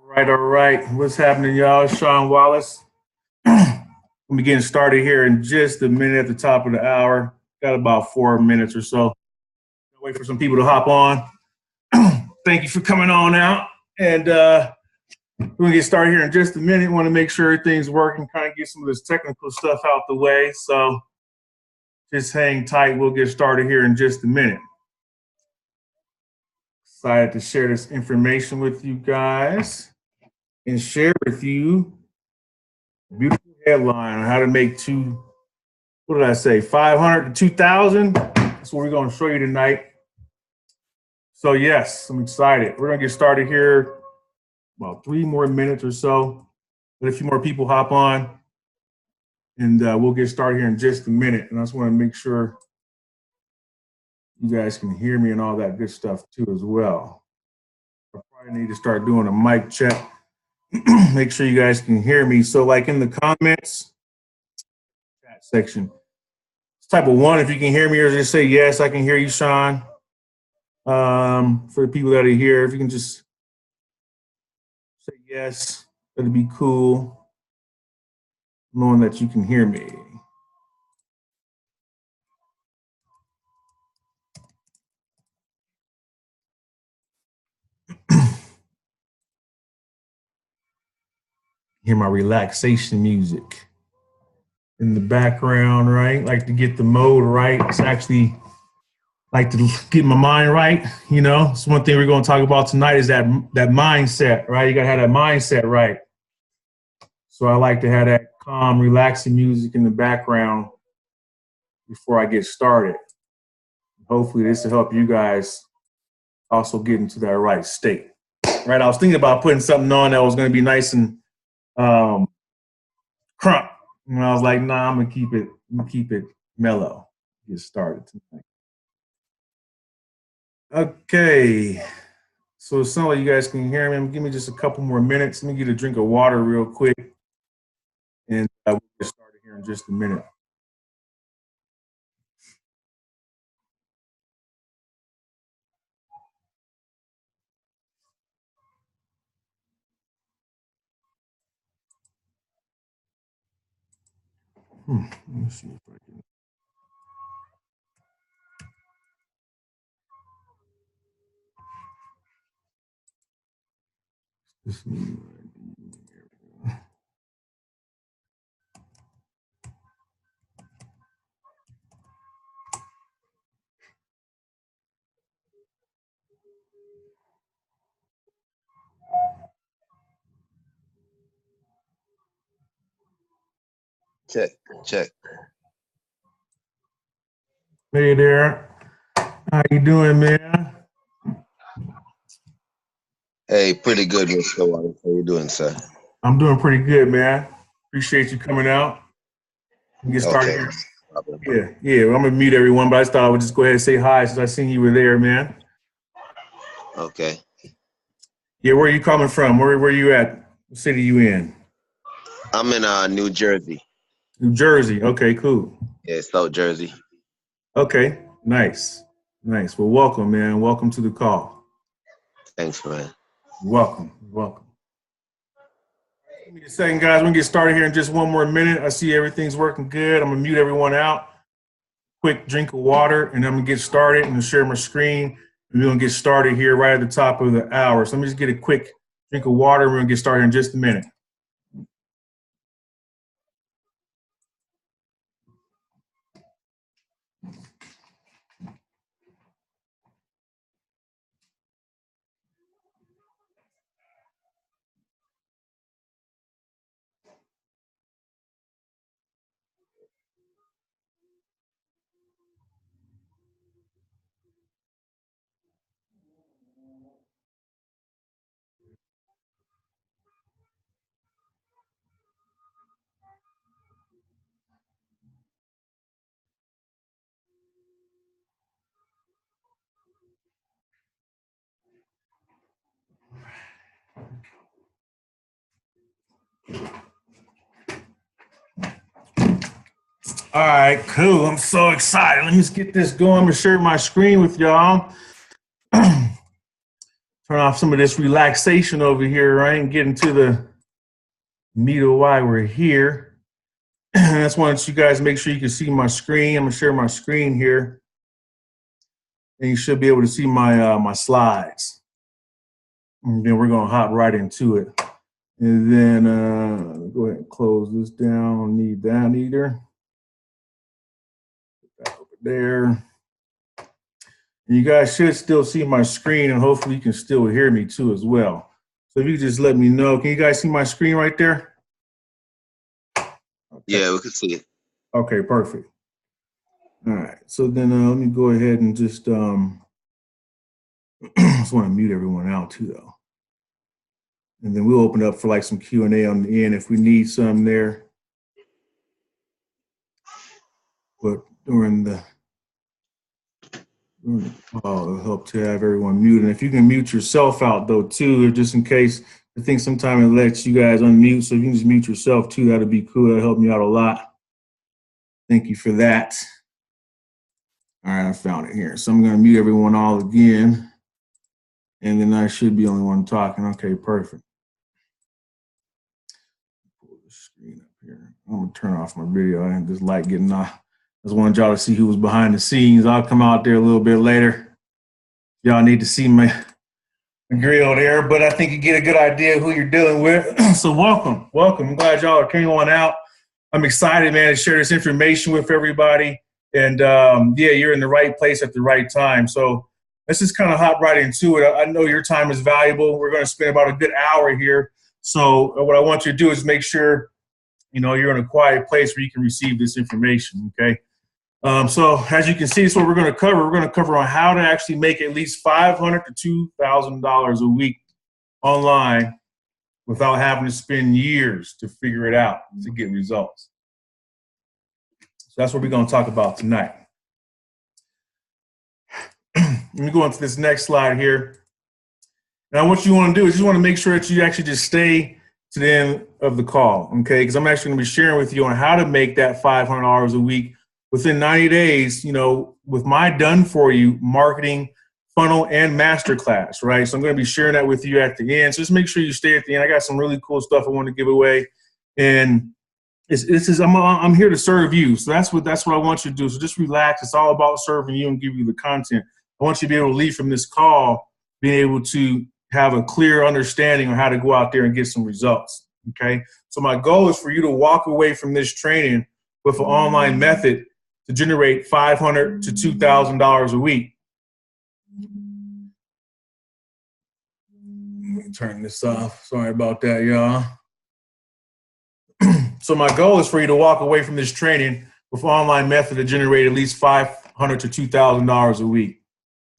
All right. What's happening, y'all? It's Sean Wallace. We'll be getting started here in just a minute at the top of the hour. Got about 4 minutes or so. Wait for some people to hop on. Thank you for coming on out. And we're going to get started here in just a minute. Want to make sure everything's working, kind of get some of this technical stuff out the way. So just hang tight. We'll get started here in just a minute. Excited to share this information with you guys and share with you a beautiful headline on how to make what did I say, 500 to 2,000? That's what we're going to show you tonight. So yes, I'm excited. We're going to get started here about 3 more minutes or so. Let a few more people hop on, and we'll get started here in just a minute. And I just want to make sure you guys can hear me and all that good stuff too as well. I probably need to start doing a mic check. Make sure you guys can hear me. So like in the comments, chat section, it's type of 1 if you can hear me, or just say, yes, I can hear you, Sean. For the people that are here, if you can just say yes, that'd be cool, knowing that you can hear me. Hear my relaxation music in the background, right? Like to get the mode right. It's actually like to get my mind right. You know, it's one thing we're going to talk about tonight is that mindset, right? You got to have that mindset right. So I like to have that calm, relaxing music in the background before I get started. Hopefully this will help you guys also get into that right state. Right? I was thinking about putting something on that was going to be nice and crunk. And I was like, nah, I'm gonna keep it mellow. Get started tonight. Okay. So it sounds like you guys can hear me. Give me just a couple more minutes. Let me get a drink of water real quick. And we'll get started here in just a minute. Let me see if I can. Check. Hey there. How you doing, man? Hey, pretty good, Mr. Wallace. How you doing, sir? I'm doing pretty good, man. Appreciate you coming out. Get started here. Yeah. Well, I'm gonna mute everyone, but I thought I would just go ahead and say hi since I seen you were there, man. Okay. Yeah, where are you coming from? Where you at? What city you in? I'm in New Jersey. New Jersey. Okay, cool. Yeah, South Jersey. Okay, nice. Well, welcome, man. Welcome to the call. Thanks, man. Welcome. Give me a second, guys. We're gonna get started here in just 1 more minute. I see everything's working good. I'm gonna mute everyone out. Quick drink of water, and I'm gonna get started and share my screen. And we're gonna get started here right at the top of the hour. So let me just get a quick drink of water. We're gonna get started in just a minute. All right, cool. I'm so excited. Let me just get this going. I'm gonna share my screen with y'all. turn off some of this relaxation over here, right? And get into the meat of why we're here. I just wanted you guys to make sure you can see my screen. I'm gonna share my screen here. And you should be able to see my slides. And then we're gonna hop right into it. And then go ahead and close this down. Don't need that either. Put that over there. And you guys should still see my screen, and hopefully you can still hear me too as well. So if you just let me know, can you guys see my screen right there? Okay. Yeah, we can see it. Okay, perfect. All right, so then let me go ahead and just want to mute everyone out too, though. And then we'll open up for like some Q&A on the end if we need some there. But during the it'll help to have everyone muted. And if you can mute yourself out though too, just in case, I think sometimes it lets you guys unmute. So if you can just mute yourself too, that'd be cool. That'll help me out a lot. Thank you for that. All right, I found it here. So I'm gonna mute everyone all again. And then I should be the only one talking. Okay, perfect. Pull the screen up here. I'm gonna turn off my video. I had this light getting off. I just wanted y'all to see who was behind the scenes. I'll come out there a little bit later. Y'all need to see my grill there, but I think you get a good idea who you're dealing with. So welcome. I'm glad y'all came on out. I'm excited, man, to share this information with everybody. And yeah, you're in the right place at the right time. So let's just kind of hop right into it. I know your time is valuable. We're going to spend about a good hour here. So what I want you to do is make sure, you know, you're in a quiet place where you can receive this information, okay? So as you can see, so what we're going to cover. We're going to cover on how to actually make at least $500 to $2,000 a week online without having to spend years to figure it out to get results. So that's what we're going to talk about tonight. Let me go on to this next slide here. Now, what you want to do is you want to make sure that you actually just stay to the end of the call, okay? Because I'm actually going to be sharing with you on how to make that $500 a week within 90 days, you know, with my done-for-you marketing funnel and masterclass, right? So I'm going to be sharing that with you at the end. So just make sure you stay at the end. I got some really cool stuff I want to give away, and I'm here to serve you. So that's what I want you to do. So just relax. It's all about serving you and give you the content. I want you to be able to leave from this call being able to have a clear understanding on how to go out there and get some results, okay? So my goal is for you to walk away from this training with an online method to generate $500 to $2,000 a week. Let me turn this off. Sorry about that, y'all. So my goal is for you to walk away from this training with an online method to generate at least $500 to $2,000 a week.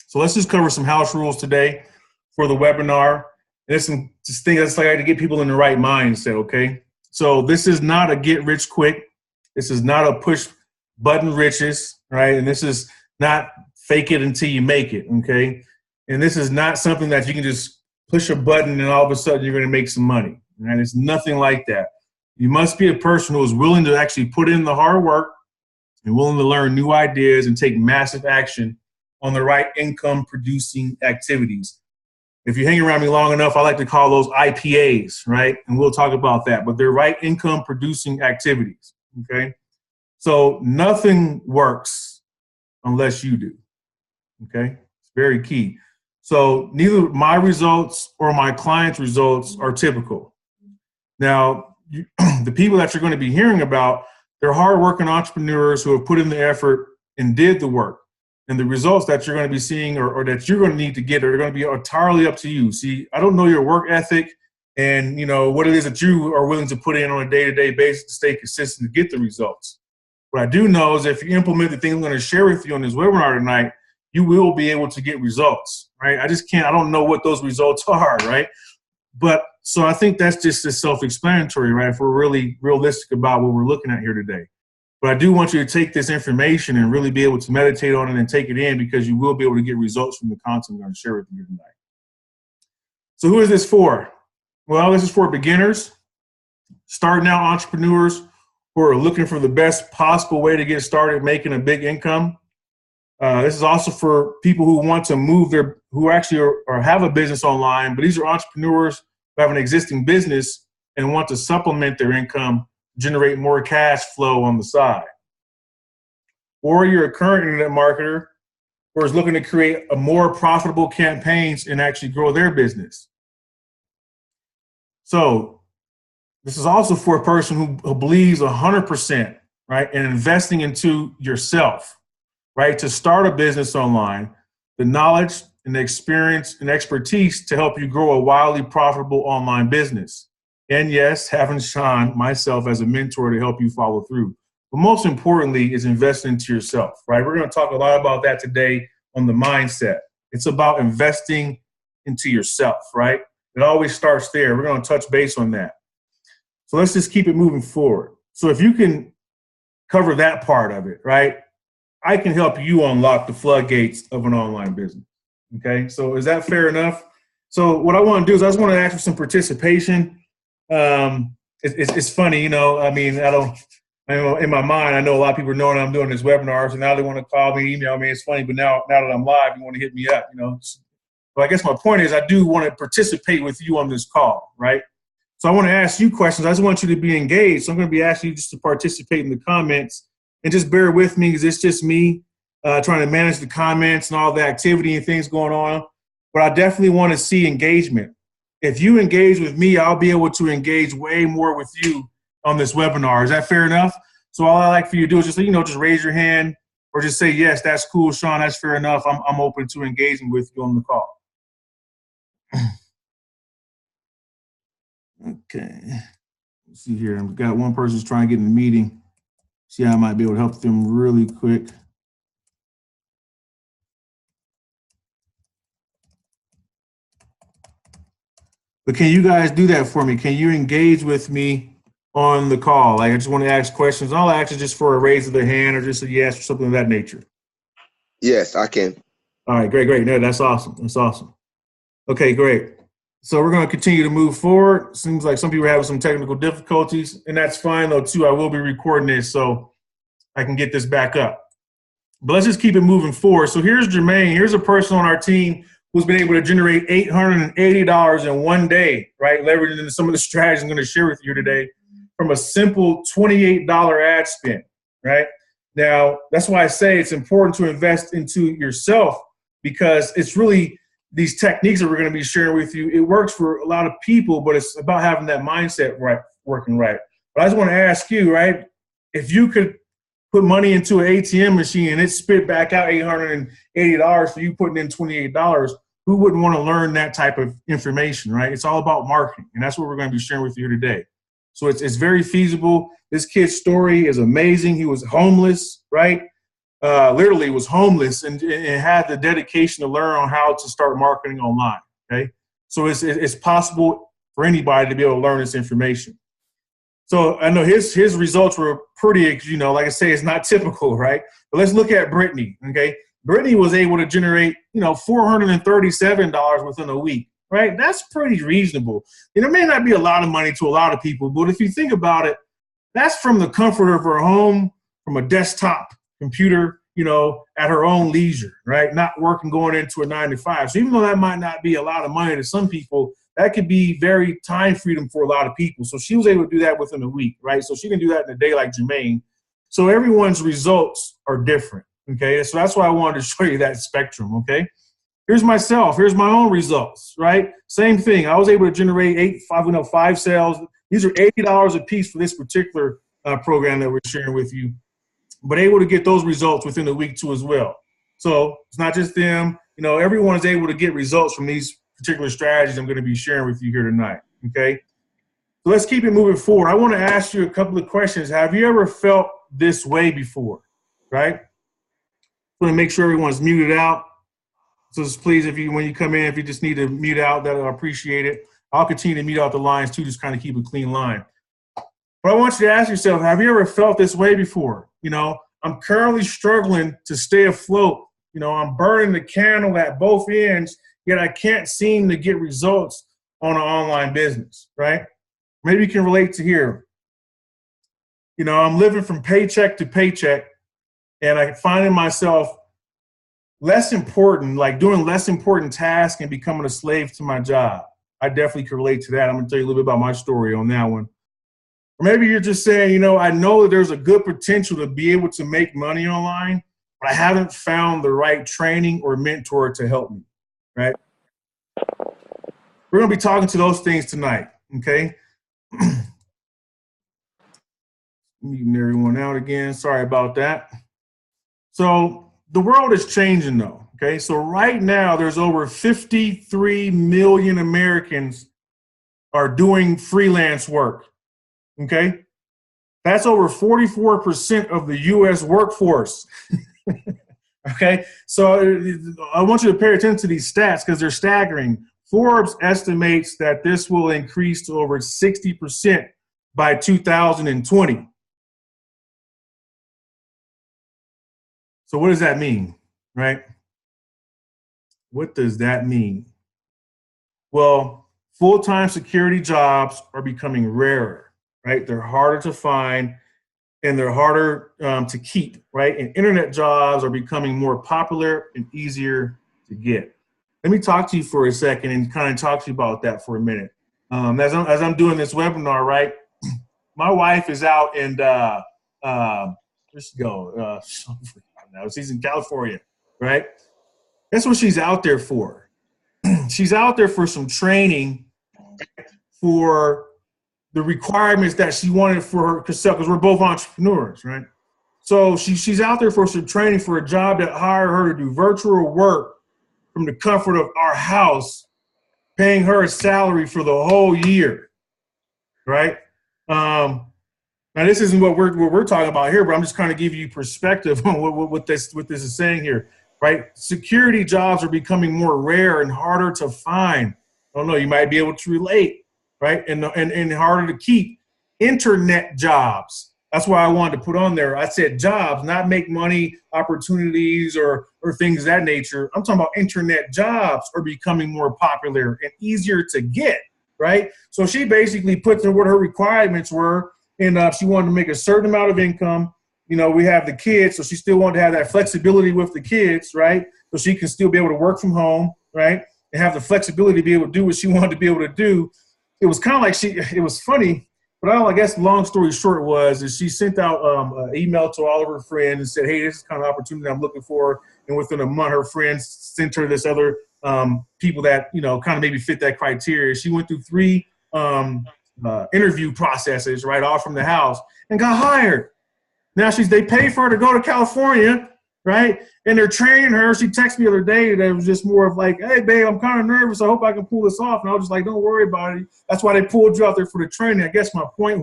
So let's just cover some house rules today for the webinar. And there's some things that's like to get people in the right mindset, okay? So this is not a get rich quick. This is not a push button riches, right? And this is not fake it until you make it, okay? And this is not something that you can just push a button and all of a sudden you're going to make some money, right? It's nothing like that. You must be a person who is willing to actually put in the hard work and willing to learn new ideas and take massive action on the right income producing activities. If you hang around me long enough, I like to call those IPAs, right? And we'll talk about that, but they're right income producing activities, okay? So nothing works unless you do, okay? It's very key. So neither my results or my clients' results are typical. Now, the people that you're going to be hearing about, they're hardworking entrepreneurs who have put in the effort and did the work. And the results that you're going to be seeing or that you're going to need to get are going to be entirely up to you. See, I don't know your work ethic and, you know, what it is that you are willing to put in on a day-to-day basis to stay consistent to get the results. What I do know is if you implement the things I'm going to share with you on this webinar tonight, you will be able to get results, right? I don't know what those results are, right? But so I think that's just as self-explanatory, right? If we're really realistic about what we're looking at here today. But I do want you to take this information and really be able to meditate on it and take it in because you will be able to get results from the content I'm going to share with you tonight. So who is this for? Well, this is for beginners, starting out entrepreneurs who are looking for the best possible way to get started making a big income. This is also for people who want to move who actually or have a business online, but these are entrepreneurs who have an existing business and want to supplement their income, generate more cash flow on the side. Or you're a current internet marketer who is looking to create a more profitable campaigns and actually grow their business. So this is also for a person who believes 100%, right, in investing into yourself, right, to start a business online, the knowledge and the experience and expertise to help you grow a wildly profitable online business. And yes, having Sean, myself, as a mentor to help you follow through. But most importantly is investing into yourself, right? We're going to talk a lot about that today on the mindset. It's about investing into yourself, right? It always starts there. We're going to touch base on that. So let's just keep it moving forward. So if you can cover that part of it, right, I can help you unlock the floodgates of an online business. Okay, so is that fair enough? So what I want to do is I just want to ask for some participation. It's funny, you know, I mean, in my mind, I know a lot of people are knowing I'm doing this webinar, so now they want to call me, email me. It's funny, but now that I'm live, you want to hit me up, you know. But I guess my point is I do want to participate with you on this call, right? So I want to ask you questions. I just want you to be engaged. So I'm going to be asking you just to participate in the comments and just bear with me because it's just me trying to manage the comments and all the activity and things going on. But I definitely want to see engagement. If you engage with me, I'll be able to engage way more with you on this webinar. Is that fair enough? So all I like for you to do is just, you know, just raise your hand or just say, yes, that's cool, Sean, that's fair enough. I'm open to engaging with you on the call. Okay. Let's see here. I've got one person who's trying to get in the meeting. See how I might be able to help them really quick. But can you guys do that for me? Can you engage with me on the call? Like, I just want to ask questions. All I ask is just for a raise of the hand or just a yes or something of that nature. Yes, I can. All right, great. No, that's awesome. That's awesome. Okay, great. So we're going to continue to move forward. Seems like some people are having some technical difficulties, and that's fine though too. I will be recording this so I can get this back up. But let's just keep it moving forward. So here's Jermaine. Here's a person on our team who's been able to generate $880 in one day, right? Leveraging into some of the strategies I'm going to share with you today from a simple $28 ad spend, right? Now, that's why I say it's important to invest into yourself because it's really these techniques that we're going to be sharing with you. It works for a lot of people, but it's about having that mindset right, working right. But I just want to ask you, right, if you could put money into an ATM machine and it spit back out $880 for you putting in $28, who wouldn't want to learn that type of information, right? It's all about marketing, and that's what we're going to be sharing with you today. So it's very feasible. This kid's story is amazing. He was homeless, right? Literally was homeless and had the dedication to learn on how to start marketing online, okay? So it's possible for anybody to be able to learn this information. So I know his results were pretty, you know, like I say, it's not typical, right? But let's look at Brittany, okay? Brittany was able to generate, you know, $437 within a week, right? That's pretty reasonable. And it may not be a lot of money to a lot of people, but if you think about it, that's from the comfort of her home, from a desktop computer, you know, at her own leisure, right? Not working, going into a 9 to 5. So even though that might not be a lot of money to some people, that could be very time freedom for a lot of people. So she was able to do that within a week, right? So she can do that in a day like Jermaine. So everyone's results are different, okay? So that's why I wanted to show you that spectrum, okay? Here's myself. Here's my own results, right? Same thing. I was able to generate 5 sales. These are $80 a piece for this particular program that we're sharing with you, but able to get those results within a week too as well. So it's not just them. You know, everyone is able to get results from these particular strategies I'm going to be sharing with you here tonight, okay? So let's keep it moving forward. I want to ask you a couple of questions. Have you ever felt this way before, right? I want to make sure everyone's muted out. So just please, when you come in, if you just need to mute out, that I appreciate it. I'll continue to mute out the lines too, just kind of keep a clean line. But I want you to ask yourself, have you ever felt this way before? You know, I'm currently struggling to stay afloat. You know, I'm burning the candle at both ends, yet I can't seem to get results on an online business, right? Maybe you can relate to here. You know, I'm living from paycheck to paycheck, and I'm finding myself less important, like doing less important tasks and becoming a slave to my job. I definitely can relate to that. I'm gonna tell you a little bit about my story on that one. Or maybe you're just saying, I know that there's a good potential to be able to make money online, but I haven't found the right training or mentor to help me, right? We're gonna be talking to those things tonight, okay? Meeting everyone out again. Sorry about that. So the world is changing though, okay? So right now there's over 53 million Americans are doing freelance work, okay? That's over 44% of the US workforce. Okay, so I want you to pay attention to these stats because they're staggering. Forbes estimates that this will increase to over 60% by 2020. So what does that mean, right? What does that mean? Well, full-time security jobs are becoming rarer, right? They're harder to find and they're harder to keep, right? And internet jobs are becoming more popular and easier to get. Let me talk to you for a second and kind of talk to you about that for a minute. As I'm doing this webinar, right? My wife is out and where'd she go? She's in California, right? That's what she's out there for. She's out there for some training for the requirements that she wanted for herself, because we're both entrepreneurs, right? So she's out there for some training for a job that hired her to do virtual work from the comfort of our house, paying her a salary for the whole year, right? Now this isn't what we're talking about here, but I'm just kind of giving you perspective on what this is saying here, right? Security jobs are becoming more rare and harder to find. I don't know, you might be able to relate, right? And harder to keep. Internet jobs. That's why I wanted to put on there. I said jobs, not make money, opportunities, or things of that nature. I'm talking about internet jobs are becoming more popular and easier to get, right? So she basically put in what her requirements were, and she wanted to make a certain amount of income. We have the kids, so she still wanted to have that flexibility with the kids, right? So she can still be able to work from home, right? And have the flexibility to be able to do what she wanted to be able to do. It was kind of like it was funny, but I guess long story short is she sent out an email to all of her friends and said, hey, this is the kind of opportunity I'm looking for. And within a month, her friends sent her this other people that, kind of maybe fit that criteria. She went through 3 interview processes right off from the house and got hired. Now they pay for her to go to California, right? And they're training her. She texted me the other day that it was just more of like, hey, babe, I'm kind of nervous. I hope I can pull this off. And I was just like, don't worry about it. That's why they pulled you out there for the training. I guess my point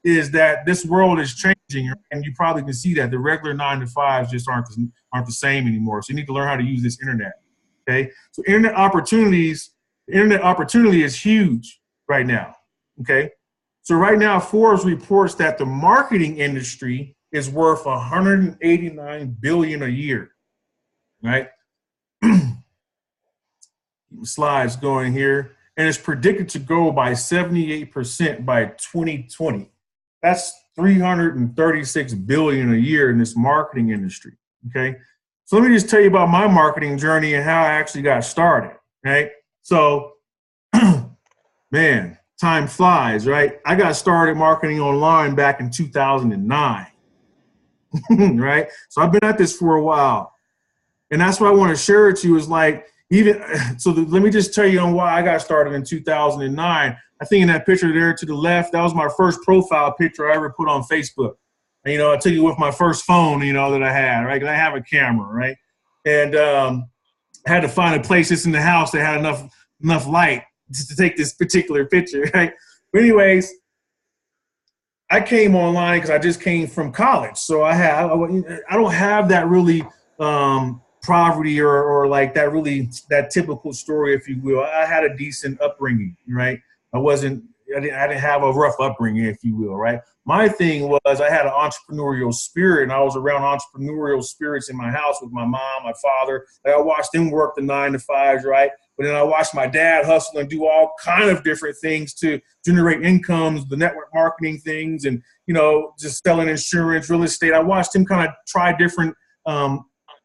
is that this world is changing, and you probably can see that the regular 9-to-5s just aren't the same anymore. So you need to learn how to use this internet, okay? So internet opportunity is huge right now, okay? So right now, Forbes reports that the marketing industry is worth $189 billion a year, right? Slides going here, and it's predicted to grow by 78% by 2020. That's $336 billion a year in this marketing industry, okay? So let me just tell you about my marketing journey and how I actually got started, right? So, man, time flies, right? I got started marketing online back in 2009, right? So I've been at this for a while. And that's what I want to share with you is like, let me just tell you on why I got started in 2009. I think in that picture there to the left, that was my first profile picture I ever put on Facebook. And, I took it with my first phone, that I had, right? Because I have a camera, right? And I had to find a place just in the house that had enough light to take this particular picture, right? But anyways, I came online because I just came from college. So I don't have that really poverty or like that typical story, if you will. I had a decent upbringing, right? I didn't have a rough upbringing, if you will, right? My thing was I had an entrepreneurial spirit, and I was around entrepreneurial spirits in my house with my mom, my father. Like I watched them work the 9-to-5s, right? But then I watched my dad hustle and do all kind of different things to generate incomes, the network marketing things, and, just selling insurance, real estate. I watched him kind of try different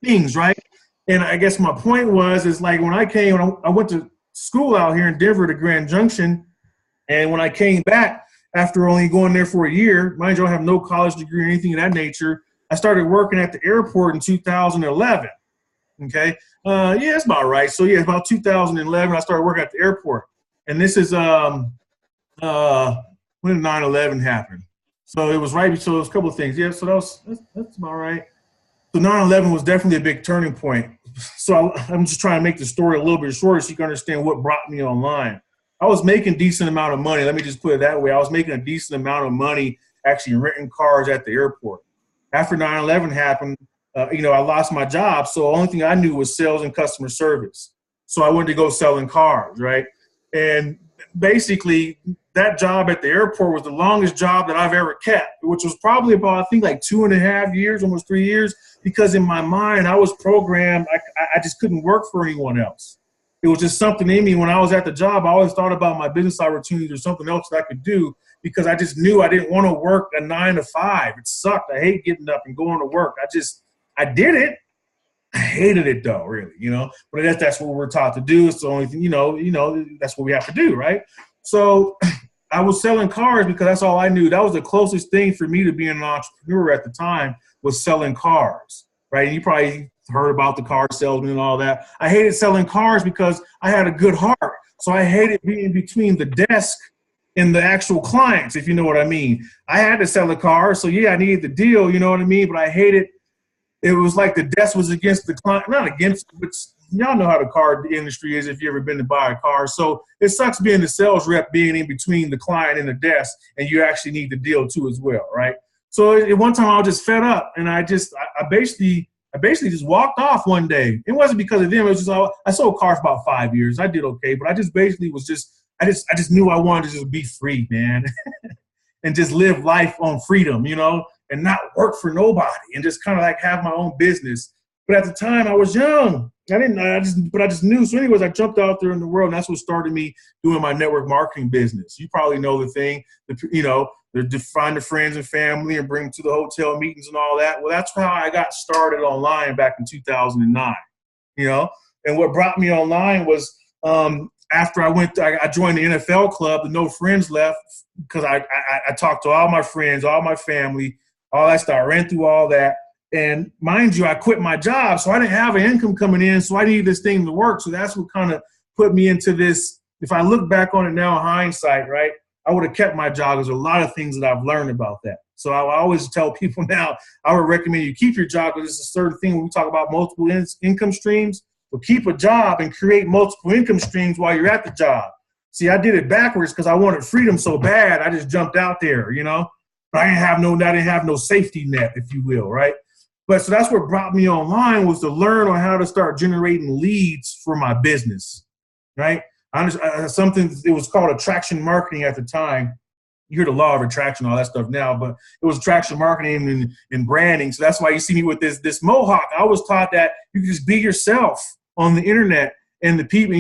things, right? And I guess my point was, is like when I went to school out here in Denver to Grand Junction, and when I came back after only going there for a year, mind you, I have no college degree or anything of that nature. I started working at the airport in 2011. Okay. Yeah, that's about right. So yeah, about 2011, I started working at the airport. And this is when 9/11 happened. So it was right. So it was a couple of things. Yeah, so that's about right. So 9/11 was definitely a big turning point. So I'm just trying to make the story a little bit shorter so you can understand what brought me online. I was making a decent amount of money. Let me just put it that way. I was making a decent amount of money actually renting cars at the airport. After 9/11 happened, I lost my job. So the only thing I knew was sales and customer service. So I went to go selling cars, right? And basically that job at the airport was the longest job that I've ever kept, which was probably about, I think, like 2.5 years, almost 3 years, because in my mind, I was programmed. I just couldn't work for anyone else. It was just something in me. When I was at the job, I always thought about my business opportunities or something else that I could do, because I just knew I didn't want to work a 9 to 5. It sucked. I hate getting up and going to work. I did it. I hated it though, really, but that's what we're taught to do. It's the only thing, that's what we have to do. Right. So I was selling cars because that's all I knew. That was the closest thing for me to being an entrepreneur at the time, was selling cars. Right. And you probably heard about the car salesman and all that. I hated selling cars because I had a good heart. So I hated being between the desk and the actual clients, if you know what I mean. I had to sell a car. So yeah, I needed the deal, you know what I mean? But I hated, it was like the desk was against the client, not against, but y'all know how the car industry is if you ever been to buy a car. So it sucks being the sales rep, being in between the client and the desk, and you actually need the deal too as well, right? So at one time I was just fed up, and I basically just walked off one day. It wasn't because of them. It was just, I sold cars for about 5 years. I did okay, but I just basically I just knew I wanted to just be free, man, and just live life on freedom, and not work for nobody, and just kind of like have my own business. But at the time I was young. I just knew. So anyways, I jumped out there in the world, and that's what started me doing my network marketing business. You probably know the thing, to find the friends and family and bring them to the hotel meetings and all that. Well, that's how I got started online back in 2009, and what brought me online was, after I joined the NFL club, the No Friends left, because I talked to all my friends, all my family, all that stuff. I ran through all that. And mind you, I quit my job, so I didn't have an income coming in, so I needed this thing to work. So that's what kind of put me into this. If I look back on it now in hindsight, right, I would have kept my job. There's a lot of things that I've learned about that. So I always tell people now, I would recommend you keep your job, because it's a certain thing when we talk about multiple income streams. Well, keep a job and create multiple income streams while you're at the job. See, I did it backwards because I wanted freedom so bad. I just jumped out there, but I didn't have no safety net, if you will, right? But so that's what brought me online, was to learn on how to start generating leads for my business, right? It was called attraction marketing at the time. You hear the law of attraction, all that stuff now, but it was attraction marketing and branding. So that's why you see me with this mohawk. I was taught that you can just be yourself on the internet, and the people,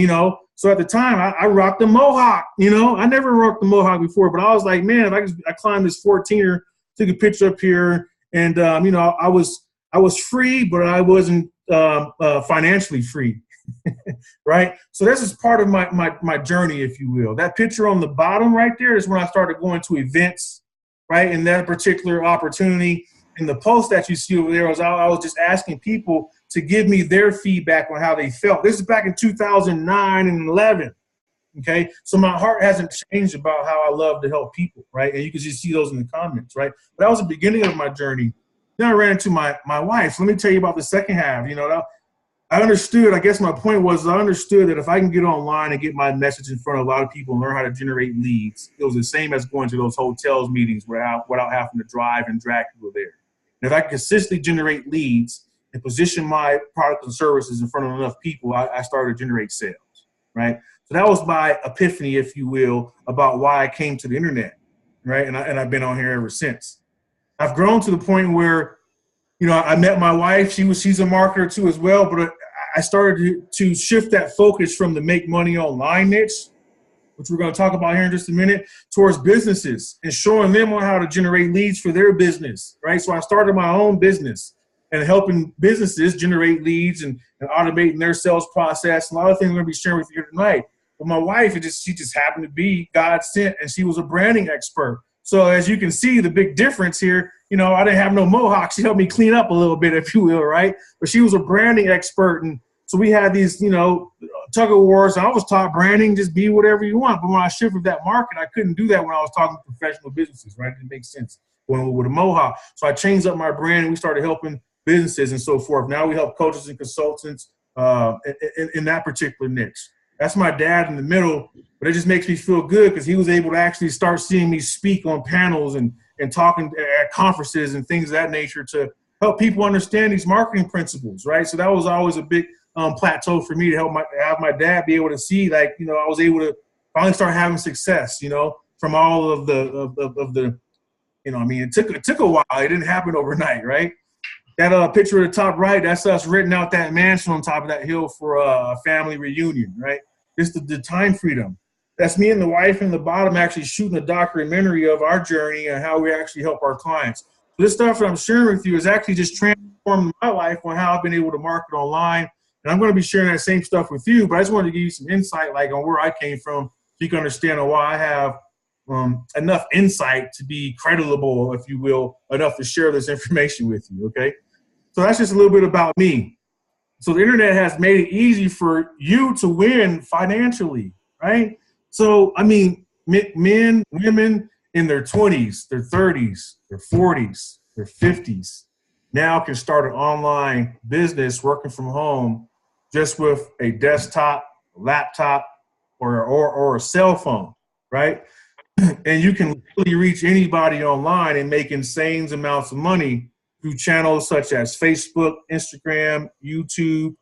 So at the time, I rocked the mohawk, I never rocked the mohawk before, but I was like, man, if I climbed this 14er, took a picture up here, and I was free, but I wasn't financially free, right? So this is part of my journey, if you will. That picture on the bottom right there is when I started going to events, right? And that particular opportunity, and the post that you see over there, I was just asking people to give me their feedback on how they felt. This is back in 2009 and 11. Okay, so my heart hasn't changed about how I love to help people, right? And you can just see those in the comments, right? But that was the beginning of my journey. Then I ran into my wife. So let me tell you about the second half. I understood, I guess my point was, I understood that if I can get online and get my message in front of a lot of people and learn how to generate leads, it was the same as going to those hotels meetings without having to drive and drag people there. And if I can consistently generate leads and position my products and services in front of enough people, I started to generate sales, right? So that was my epiphany, if you will, about why I came to the internet, right? And I've been on here ever since. I've grown to the point where, I met my wife. She's a marketer too as well, but I started to shift that focus from the make money online niche, which we're going to talk about here in just a minute, towards businesses and showing them on how to generate leads for their business, right? So I started my own business. and helping businesses generate leads and automating their sales process. And a lot of things I'm going to be sharing with you tonight. But my wife, she just happened to be God sent, and she was a branding expert. So as you can see, the big difference here, I didn't have no mohawk. She helped me clean up a little bit, if you will, right? But she was a branding expert. And so we had these, tug of wars. I was taught branding, just be whatever you want. But when I shifted that market, I couldn't do that when I was talking to professional businesses, right? It didn't make sense going with a mohawk. So I changed up my brand, and we started helping businesses and so forth. Now we help coaches and consultants in that particular niche. That's my dad in the middle, but it just makes me feel good because he was able to actually start seeing me speak on panels and talking at conferences and things of that nature to help people understand these marketing principles, right? So that was always a big plateau for me to have my dad be able to see, I was able to finally start having success, from all of the it took a while. It didn't happen overnight, right? That picture at the top right, that's us renting out that mansion on top of that hill for a family reunion, right? Just the time freedom. That's me and the wife in the bottom actually shooting a documentary of our journey and how we actually help our clients. So this stuff that I'm sharing with you is actually just transformed my life on how I've been able to market online. And I'm going to be sharing that same stuff with you, but I just wanted to give you some insight on where I came from so you can understand why I have enough insight to be creditable, if you will, enough to share this information with you, okay? So that's just a little bit about me. So the internet has made it easy for you to win financially, right? So, men, women in their 20s, their 30s, their 40s, their 50s now can start an online business working from home just with a desktop, laptop, or a cell phone, right? And you can really reach anybody online and make insane amounts of money through channels such as Facebook, Instagram, YouTube,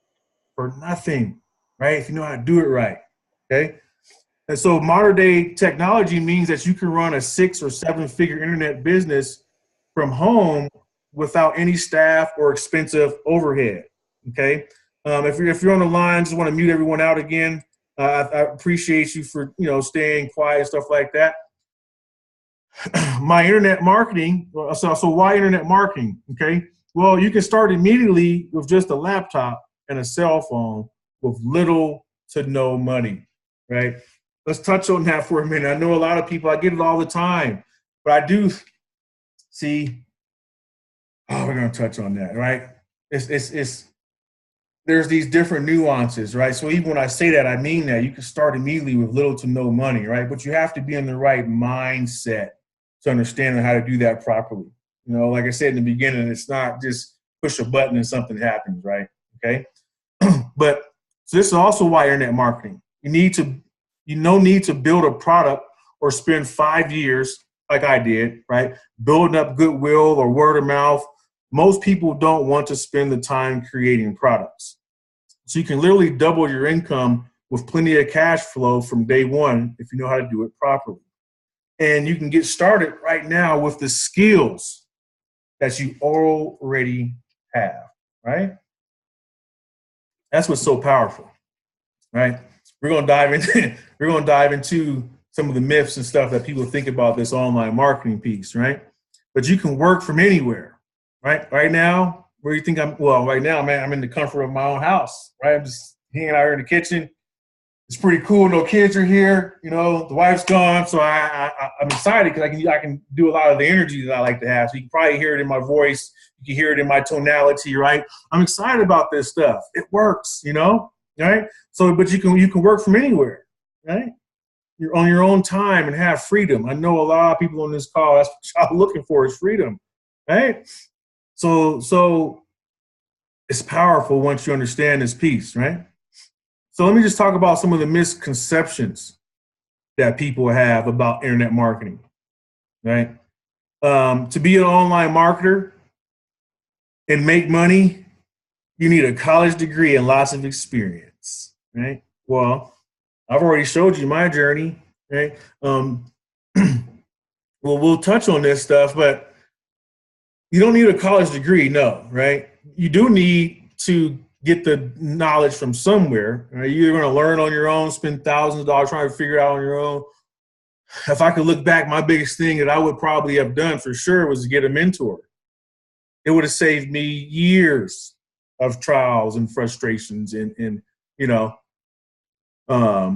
for nothing, right? If you know how to do it right, okay? And so modern day technology means that you can run a 6 or 7 figure internet business from home without any staff or expensive overhead, okay? If you're on the line, just want to mute everyone out again. I appreciate you for, staying quiet and stuff like that. My internet marketing, so why internet marketing, okay? Well, you can start immediately with just a laptop and a cell phone with little to no money, right? Let's touch on that for a minute. I know a lot of people, I get it all the time, but I do see, we're going to touch on that, right? There's these different nuances, right? So even when I say that, I mean that you can start immediately with little to no money, right? But you have to be in the right mindset to understand how to do that properly. Like I said in the beginning, it's not just push a button and something happens, right? Okay. But so this is also why internet marketing. You no need to build a product or spend 5 years like I did, right? Building up goodwill or word of mouth. Most people don't want to spend the time creating products. So you can literally double your income with plenty of cash flow from day one if you know how to do it properly. And you can get started right now with the skills that you already have, right? That's what's so powerful, right? We're gonna dive into some of the myths and stuff that people think about this online marketing piece, right? But you can work from anywhere, right? Right now, where you think right now, man, I'm in the comfort of my own house, right? I'm just hanging out here in the kitchen. It's pretty cool. No kids are here. The wife's gone, so I'm excited because I can do a lot of the energy that I like to have. So you can probably hear it in my voice. You can hear it in my tonality, right? I'm excited about this stuff. It works, right? So, but you can work from anywhere, right? You're on your own time and have freedom. I know a lot of people on this call, that's what y'all looking for is freedom, right? So it's powerful once you understand this piece, right? So let me just talk about some of the misconceptions that people have about internet marketing, right? To be an online marketer and make money, you need a college degree and lots of experience, right? Well, I've already showed you my journey, right? Well, we'll touch on this stuff, but you don't need a college degree, no, right? You do need to get the knowledge from somewhere. Right? You're going to learn on your own, spend thousands of dollars trying to figure it out on your own. If I could look back, my biggest thing that I would probably have done for sure was to get a mentor. it would have saved me years of trials and frustrations. And you know,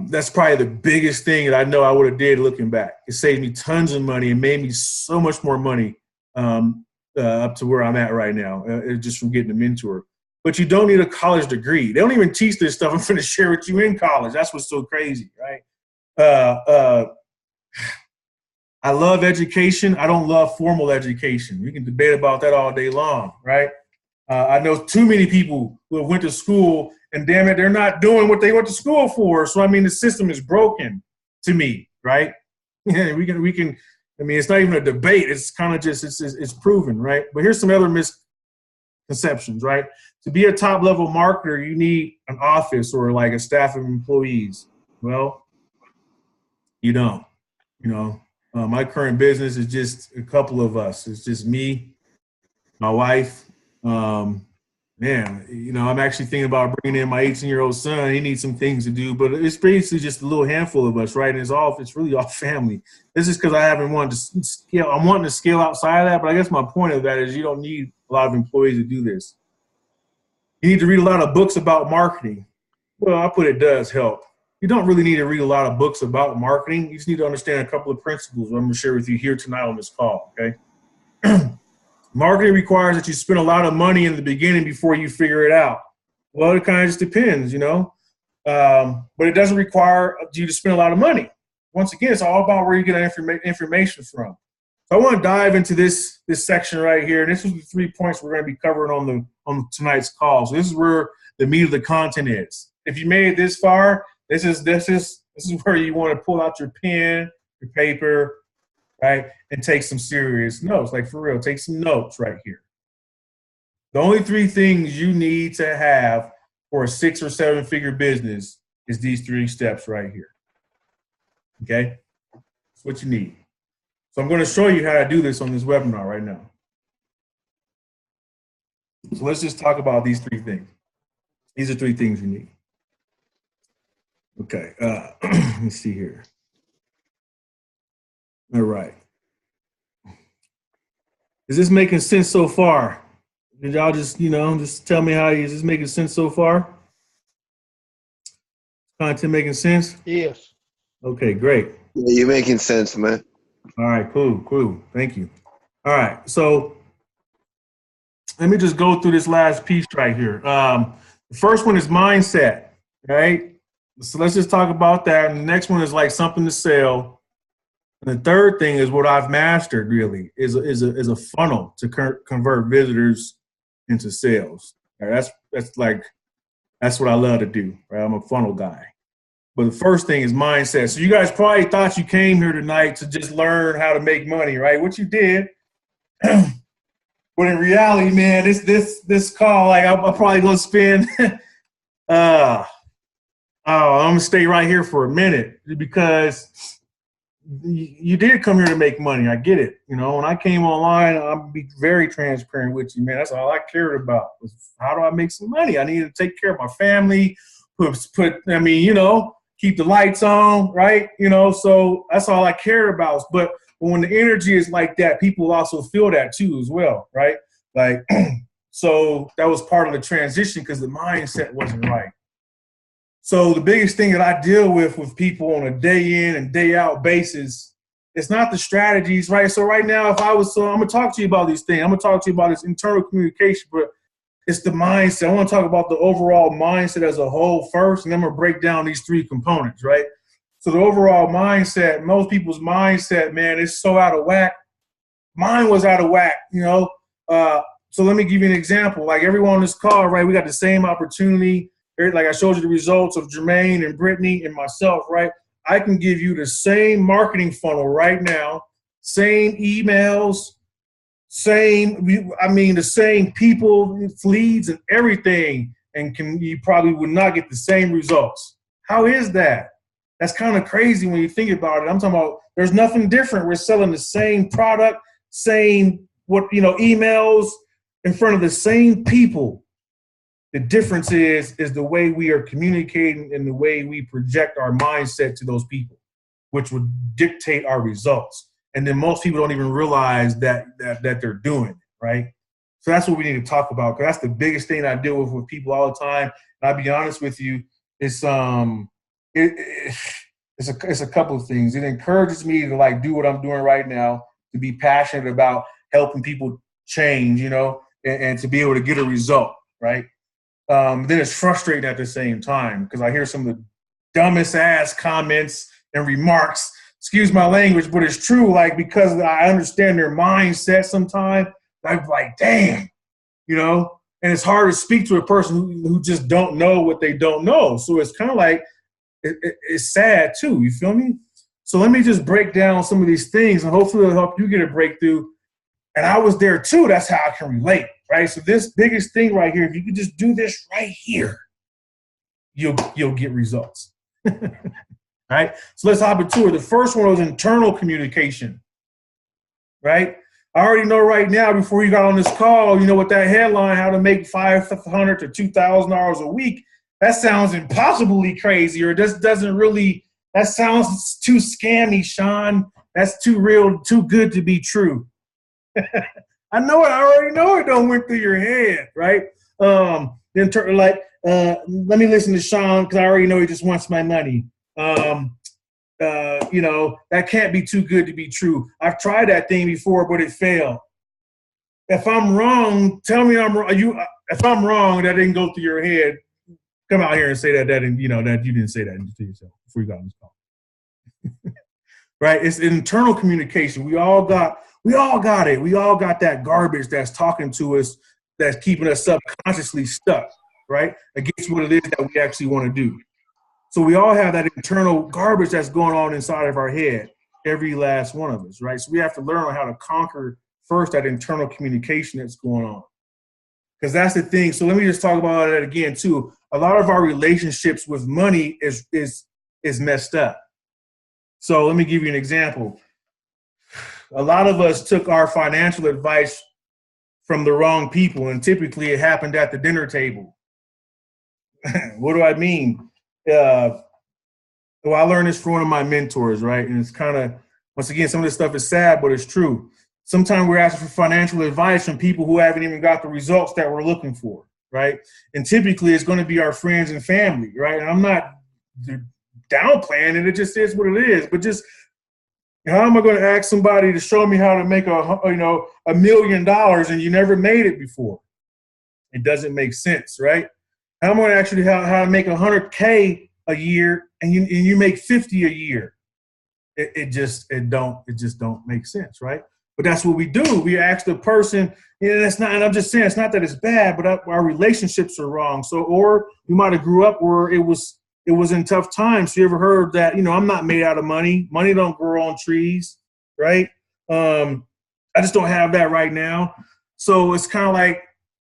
that's probably the biggest thing that I know I would have did looking back. It saved me tons of money and made me so much more money up to where I'm at right now, just from getting a mentor. But you don't need a college degree. They don't even teach this stuff I'm going to share with you in college. That's what's so crazy, right? I love education. I don't love formal education. We can debate about that all day long, right? I know too many people who have went to school and damn it, they're not doing what they went to school for. So, I mean, the system is broken to me, right? Yeah, we can, I mean, it's not even a debate. It's kind of just, it's proven, right? But here's some other misconceptions, right? To be a top level marketer, you need an office or like a staff of employees. Well, you don't, my current business is just a couple of us. It's just me, my wife. I'm actually thinking about bringing in my 18-year-old son. He needs some things to do, but it's basically just a little handful of us, right? And it's really all family. This is because I haven't wanted to scale. I'm wanting to scale outside of that, but I guess my point of that is you don't need a lot of employees to do this. You need to read a lot of books about marketing. Well, I put it does help. You don't really need to read a lot of books about marketing. You just need to understand a couple of principles I'm going to share with you here tonight on this call, okay? Marketing requires that you spend a lot of money in the beginning before you figure it out. Well, it kind of just depends, but it doesn't require you to spend a lot of money. Once again, it's all about where you get information from. So I want to dive into this section right here, and this is the 3 points we're going to be covering on tonight's call. So this is where the meat of the content is. If you made it this far, this is where you want to pull out your pen, your paper, right, and take some serious notes. Like for real, take some notes right here. The only 3 things you need to have for a 6 or 7 figure business is these 3 steps right here. Okay, that's what you need. So I'm going to show you how to do this on this webinar right now. So let's just talk about these 3 things. These are 3 things you need. Okay, let me see here. All right. Is this making sense so far? Did y'all just tell me is this making sense so far? Content making sense? Yes. Okay, great. Yeah, you're making sense, man. All right, cool. Thank you. All right, so let me just go through this last piece right here. The first one is mindset, right? So let's just talk about that. And the next one is like something to sell. And the third thing is what I've mastered really is a funnel to convert visitors into sales. Right? That's what I love to do. Right? I'm a funnel guy. But the first thing is mindset. So you guys probably thought you came here tonight to just learn how to make money, right? What you did. But in reality, man, this call, like I'm probably gonna spend I'm gonna stay right here for a minute because you did come here to make money. I get it. When I came online, I'll be very transparent with you, man. That's all I cared about was how do I make some money? I needed to take care of my family, keep the lights on, right? So that's all I cared about. But when the energy is like that, people also feel that too as well, right? Like, so that was part of the transition because the mindset wasn't right. So the biggest thing that I deal with people on a day in and day out basis, it's not the strategies, right? So right now, I'm going to talk to you about these things. I'm going to talk to you about this internal communication, but it's the mindset. I want to talk about the overall mindset as a whole first, and then I'm going to break down these 3 components, right? So the overall mindset, most people's mindset, man, is so out of whack. Mine was out of whack, So let me give you an example. Like everyone on this call, right, we got the same opportunity. Like I showed you the results of Jermaine and Brittany and myself, right? I can give you the same marketing funnel right now, same emails, the same people, leads and everything, and you probably would not get the same results. How is that? That's kind of crazy when you think about it. I'm talking about there's nothing different. We're selling the same product, emails in front of the same people. The difference is the way we are communicating and the way we project our mindset to those people, which would dictate our results. And then most people don't even realize that they're doing it, right? So that's what we need to talk about, because that's the biggest thing I deal with people all the time. And I'll be honest with you, it's it's a couple of things. It encourages me to like do what I'm doing right now, to be passionate about helping people change, and to be able to get a result, right? Then it's frustrating at the same time, because I hear some of the dumbest ass comments and remarks. Excuse my language, but it's true. Like, because I understand their mindset sometimes, I'm like, damn, and it's hard to speak to a person who just don't know what they don't know. So it's kind of like, it's sad too. You feel me? So let me just break down some of these things, and hopefully it'll help you get a breakthrough. And I was there too. That's how I can relate, right? So this biggest thing right here, if you could just do this right here, you'll get results. Right? So let's hop into it. The first one was internal communication, right? I already know right now, before you got on this call, with that headline, how to make $500 to $2,000 a week, that sounds impossibly crazy, or just doesn't really, that sounds too scammy, Sean. That's too real, too good to be true. I know it. I already know it don't went through your head, right? Let me listen to Sean, because I already know he just wants my money. That can't be too good to be true. I've tried that thing before, but it failed. If I'm wrong, tell me I'm wrong. If I'm wrong, that didn't go through your head, come out here and say that that you didn't say that to yourself before you got on this call. Right? It's internal communication. We all got it. We all got that garbage that's talking to us, that's keeping us subconsciously stuck, right, against what it is that we actually want to do. So we all have that internal garbage that's going on inside of our head, every last one of us, right? So we have to learn how to conquer first that internal communication that's going on, because that's the thing. So let me just talk about that again too. A lot of our relationships with money is messed up. So let me give you an example. A lot of us took our financial advice from the wrong people, and typically it happened at the dinner table. What do I mean? Well, I learned this from one of my mentors, right? And it's kind of, once again, some of this stuff is sad, but it's true. Sometimes we're asking for financial advice from people who haven't even got the results that we're looking for, right? And typically it's going to be our friends and family, right? And I'm not downplaying it. It just is what it is. But just, how am I going to ask somebody to show me how to make $1 million and you never made it before? It doesn't make sense, right? How am I going to actually how to make $100K a year and you make 50 a year? It just don't make sense, right? But that's what we do. We ask the person, and I'm just saying, it's not that it's bad, but our relationships are wrong. So, or we might have grew up where it was in tough times. So you ever heard that, I'm not made out of money. Money don't grow on trees, right? I just don't have that right now. So it's kind of like,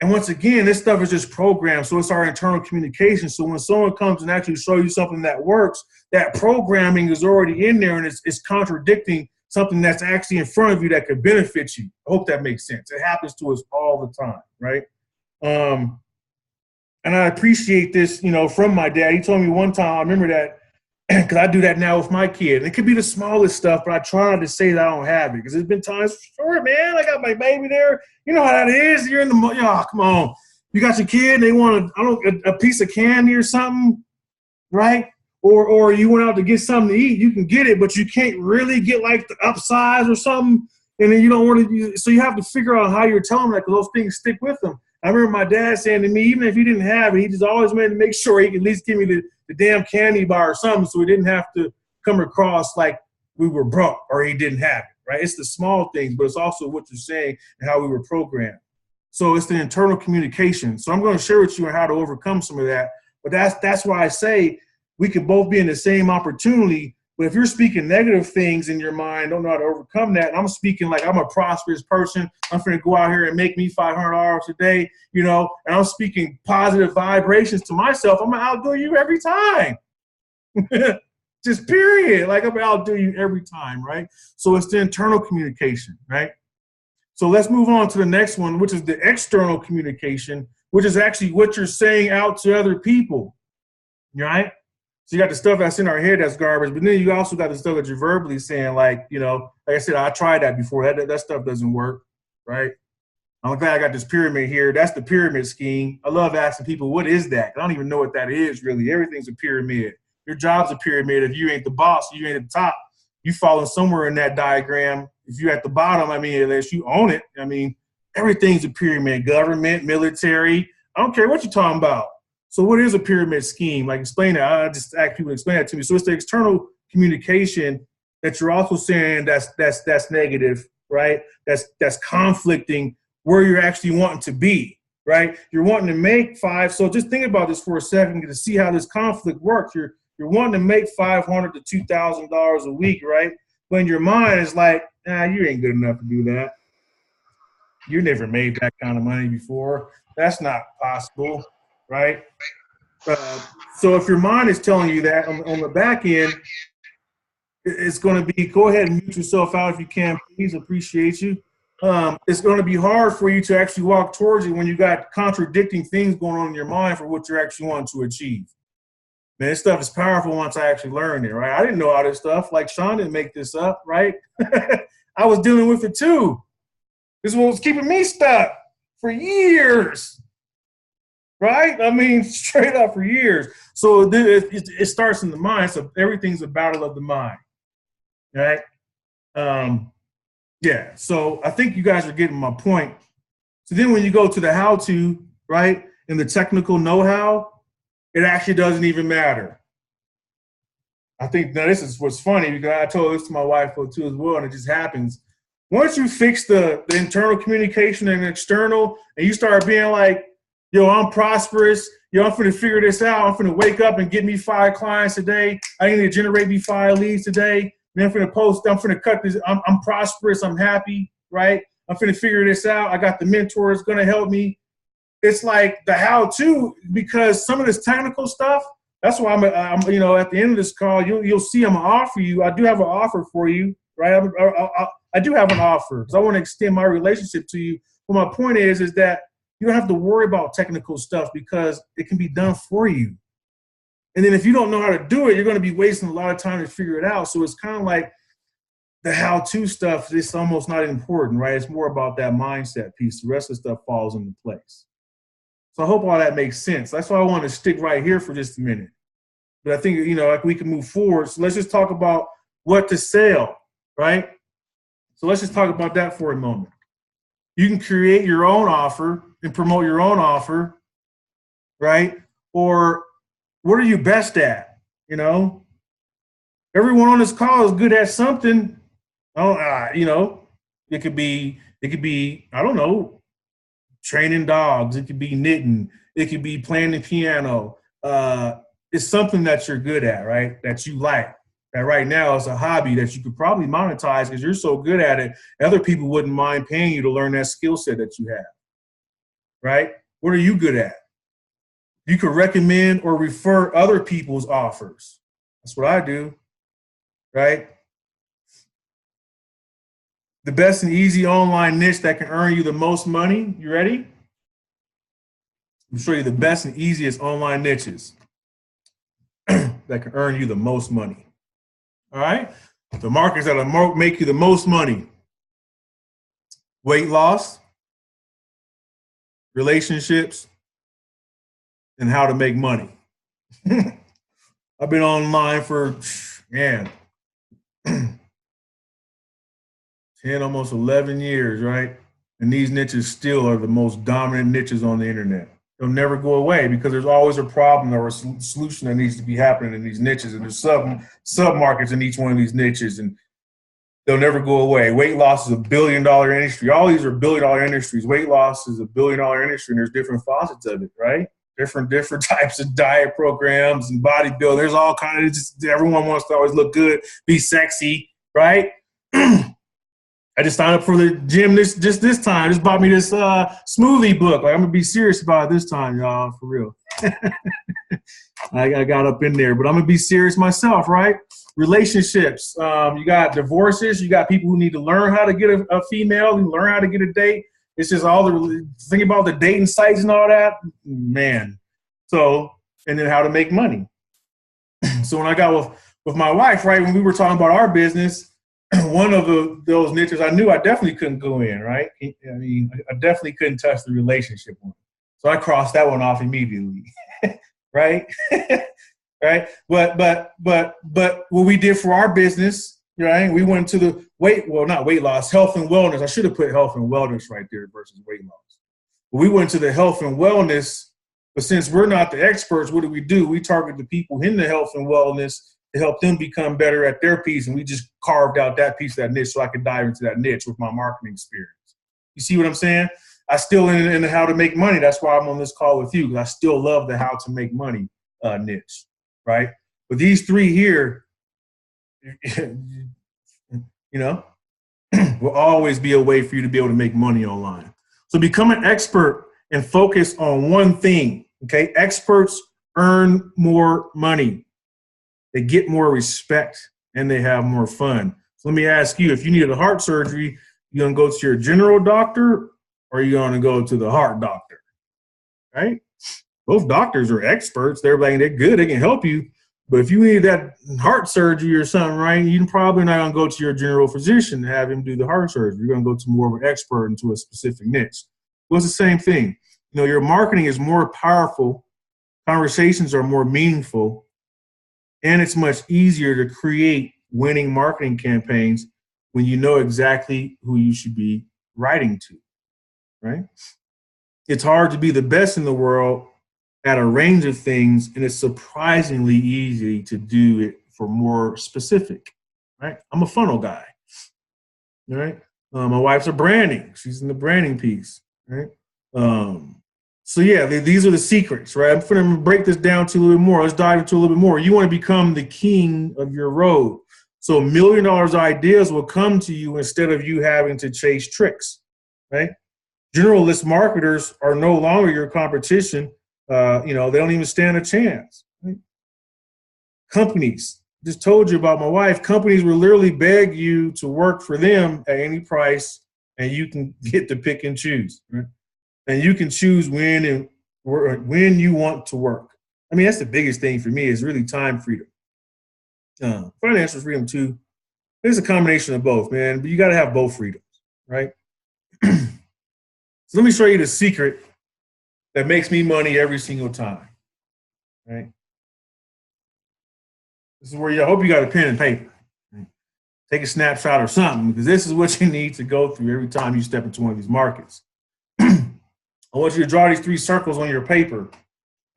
and once again, this stuff is just programmed. So it's our internal communication. So when someone comes and actually show you something that works, that programming is already in there, and it's contradicting something that's actually in front of you that could benefit you. I hope that makes sense. It happens to us all the time, right? And I appreciate this, from my dad. He told me one time, I remember that, because I do that now with my kid. And it could be the smallest stuff, but I try not to say that I don't have it, because there's been times, sure, man, I got my baby there. You know how that is. You're in the, come on. You got your kid, and they want a piece of candy or something, right? Or you went out to get something to eat, you can get it, but you can't really get like the upsize or something. And then you don't want to, so you have to figure out how you're telling them that, because those things stick with them. I remember my dad saying to me, even if he didn't have it, he just always wanted to make sure he could at least give me the damn candy bar or something, so he didn't have to come across like we were broke or he didn't have it, right? It's the small things, but it's also what you're saying and how we were programmed. So it's the internal communication. So I'm going to share with you on how to overcome some of that. But that's why I say we could both be in the same opportunity. But if you're speaking negative things in your mind, don't know how to overcome that. And I'm speaking like I'm a prosperous person. I'm going to go out here and make me $500 a day, and I'm speaking positive vibrations to myself. I'm going to outdo you every time. Just period. Like, I'm going to outdo you every time, right? So it's the internal communication, right? So let's move on to the next one, which is the external communication, which is actually what you're saying out to other people, right? So you got the stuff that's in our head that's garbage, but then you also got the stuff that you're verbally saying, like I said, I tried that before. That stuff doesn't work, right? I'm glad I got this pyramid here. That's the pyramid scheme. I love asking people, what is that? I don't even know what that is really. Everything's a pyramid. Your job's a pyramid. If you ain't the boss, you ain't at the top. You falling somewhere in that diagram. If you're at the bottom, I mean, unless you own it, I mean, everything's a pyramid. Government, military. I don't care what you're talking about. So what is a pyramid scheme? Like, explain that. I just ask people to explain that to me. So it's the external communication that you're also saying that's negative, right? That's conflicting where you're actually wanting to be, right? You're wanting to make five. So just think about this for a second to see how this conflict works. You're wanting to make $500 to $2,000 a week, right? But in your mind is like, nah, you ain't good enough to do that. You never made that kind of money before. That's not possible, right? So if your mind is telling you that on the back end, it's going to be, go ahead and mute yourself out if you can, please. Appreciate you. It's going to be hard for you to actually walk towards it when you got contradicting things going on in your mind for what you're actually wanting to achieve. Man, this stuff is powerful once I actually learned it, right? I didn't know all this stuff. Like, Sean didn't make this up, right? I was dealing with it too. This is what was keeping me stuck for years, right? I mean, straight up for years. So it starts in the mind. So everything's a battle of the mind, right? Yeah, so I think you guys are getting my point. So then when you go to the how-to, right, and the technical know-how, it actually doesn't even matter. I think now this is what's funny because I told this to my wife too as well, and it just happens. Once you fix the internal communication and external, and you start being like, yo, I'm prosperous, yo, I'm finna figure this out, I'm finna wake up and get me 5 clients a day, I need to generate me 5 leads today, and I'm finna post, I'm finna cut this, I'm prosperous, I'm happy, right? I'm finna figure this out, I got the mentor, it's gonna help me. It's like the how-to, because some of this technical stuff, that's why I'm you know, at the end of this call, you'll see I'm gonna offer you, I do have an offer for you, right? I do have an offer because I want to extend my relationship to you. But my point is that you don't have to worry about technical stuff because it can be done for you. And then if you don't know how to do it, you're going to be wasting a lot of time to figure it out. So it's kind of like the how-to stuff is almost not important, right? It's more about that mindset piece. The rest of the stuff falls into place. So I hope all that makes sense. That's why I want to stick right here for just a minute. But I think, you know, like we can move forward. So let's just talk about what to sell, right? So let's just talk about that for a moment. You can create your own offer and promote your own offer, right? Or what are you best at? You know, everyone on this call is good at something. You know, it could be, I don't know, training dogs. It could be knitting. It could be playing the piano. It's something that you're good at, right? That you like. That right now is a hobby that you could probably monetize because you're so good at it. Other people wouldn't mind paying you to learn that skill set that you have, right? What are you good at? You could recommend or refer other people's offers. That's what I do, right? The best and easy online niche that can earn you the most money. You ready? I'll show you the best and easiest online niches that can earn you the most money. All right, the markets that'll make you the most money: weight loss, relationships, and how to make money. I've been online for, 10, almost 11 years, right? And these niches still are the most dominant niches on the internet. They'll never go away because there's always a problem or a solution that needs to be happening in these niches. And there's sub-markets in each one of these niches, and they'll never go away. Weight loss is a $1 billion industry. All these are $1 billion industries. Weight loss is a $1 billion industry, and there's different facets of it, right? Different types of diet programs and bodybuilding. There's all kind of, just everyone wants to always look good, be sexy, right? I just signed up for the gym this time. Just bought me this smoothie book. Like, I'm gonna be serious about it this time, y'all, for real. I got up in there, but I'm gonna be serious myself, right? Relationships. You got divorces. You got people who need to learn how to get a female, who learn how to get a date. It's just all the think about the dating sites and all that, man. So, and then how to make money. So when I got with my wife, right, when we were talking about our business, one of those niches I knew I definitely couldn't go in, right? I mean, I definitely couldn't touch the relationship one. So I crossed that one off immediately, right? Right? But what we did for our business, right? We went to the not weight loss, health and wellness. I should have put health and wellness right there versus weight loss. But we went to the health and wellness, but since we're not the experts, what do? We target the people in the health and wellness to help them become better at their piece. And we just carved out that piece of that niche so I could dive into that niche with my marketing experience. You see what I'm saying? I still in how to make money. That's why I'm on this call with you, because I still love the how to make money niche, right? But these three here, will always be a way for you to be able to make money online. So become an expert and focus on one thing, okay? Experts earn more money. They get more respect and they have more fun. So let me ask you, if you needed a heart surgery, you gonna go to your general doctor or are you gonna go to the heart doctor, right? Both doctors are experts. They're good, they can help you. But if you need that heart surgery or something, right, you're probably not gonna go to your general physician and have him do the heart surgery. You're gonna go to more of an expert into a specific niche. Well, it's the same thing. Your marketing is more powerful, conversations are more meaningful, and it's much easier to create winning marketing campaigns when you know exactly who you should be writing to, right? It's hard to be the best in the world at a range of things, and it's surprisingly easy to do it for more specific, right? I'm a funnel guy, right? My wife's a branding. She's in the branding piece, right? So yeah, these are the secrets, right? I'm going to break this down to a little bit more. Let's dive into a little bit more. You want to become the king of your road. So $1 million ideas will come to you instead of you having to chase tricks, right? Generalist marketers are no longer your competition. They don't even stand a chance. Right? Companies, just told you about my wife, companies will literally beg you to work for them at any price, and you can get to pick and choose, right? And you can choose when you want to work. I mean, that's the biggest thing for me is really time freedom. Financial freedom too. There's a combination of both, man, but you got to have both freedoms, right? So let me show you the secret that makes me money every single time, right? This is where I hope you got a pen and paper. Right? Take a snapshot or something, because this is what you need to go through every time you step into one of these markets. I want you to draw these 3 circles on your paper.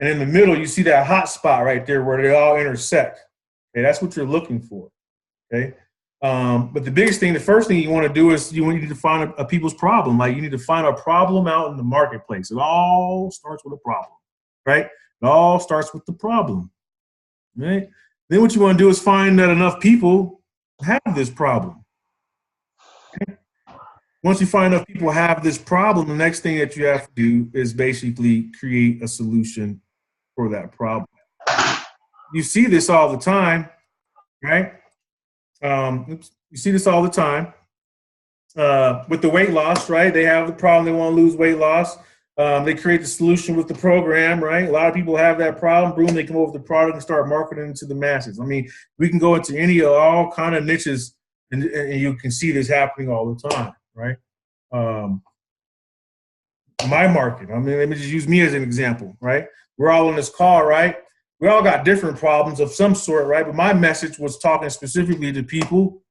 And in the middle, you see that hot spot right there where they all intersect. Okay, that's what you're looking for. Okay. But the first thing you want to do is you need to find a people's problem. Like you need to find a problem out in the marketplace. It all starts with a problem, right? It all starts with the problem, right? Then what you want to do is find that enough people have this problem. Okay? Once you find enough people have this problem, the next thing that you have to do is basically create a solution for that problem. You see this all the time, right? You see this all the time with the weight loss, right? They have the problem. They want to lose weight loss. They create the solution with the program, right? A lot of people have that problem. Boom, they come over with the product and start marketing it to the masses. I mean, we can go into all kind of niches, and you can see this happening all the time, right? My market. I mean, let me just use me as an example, right? We're all in this call, right? We all got different problems of some sort, right? But my message was talking specifically to people,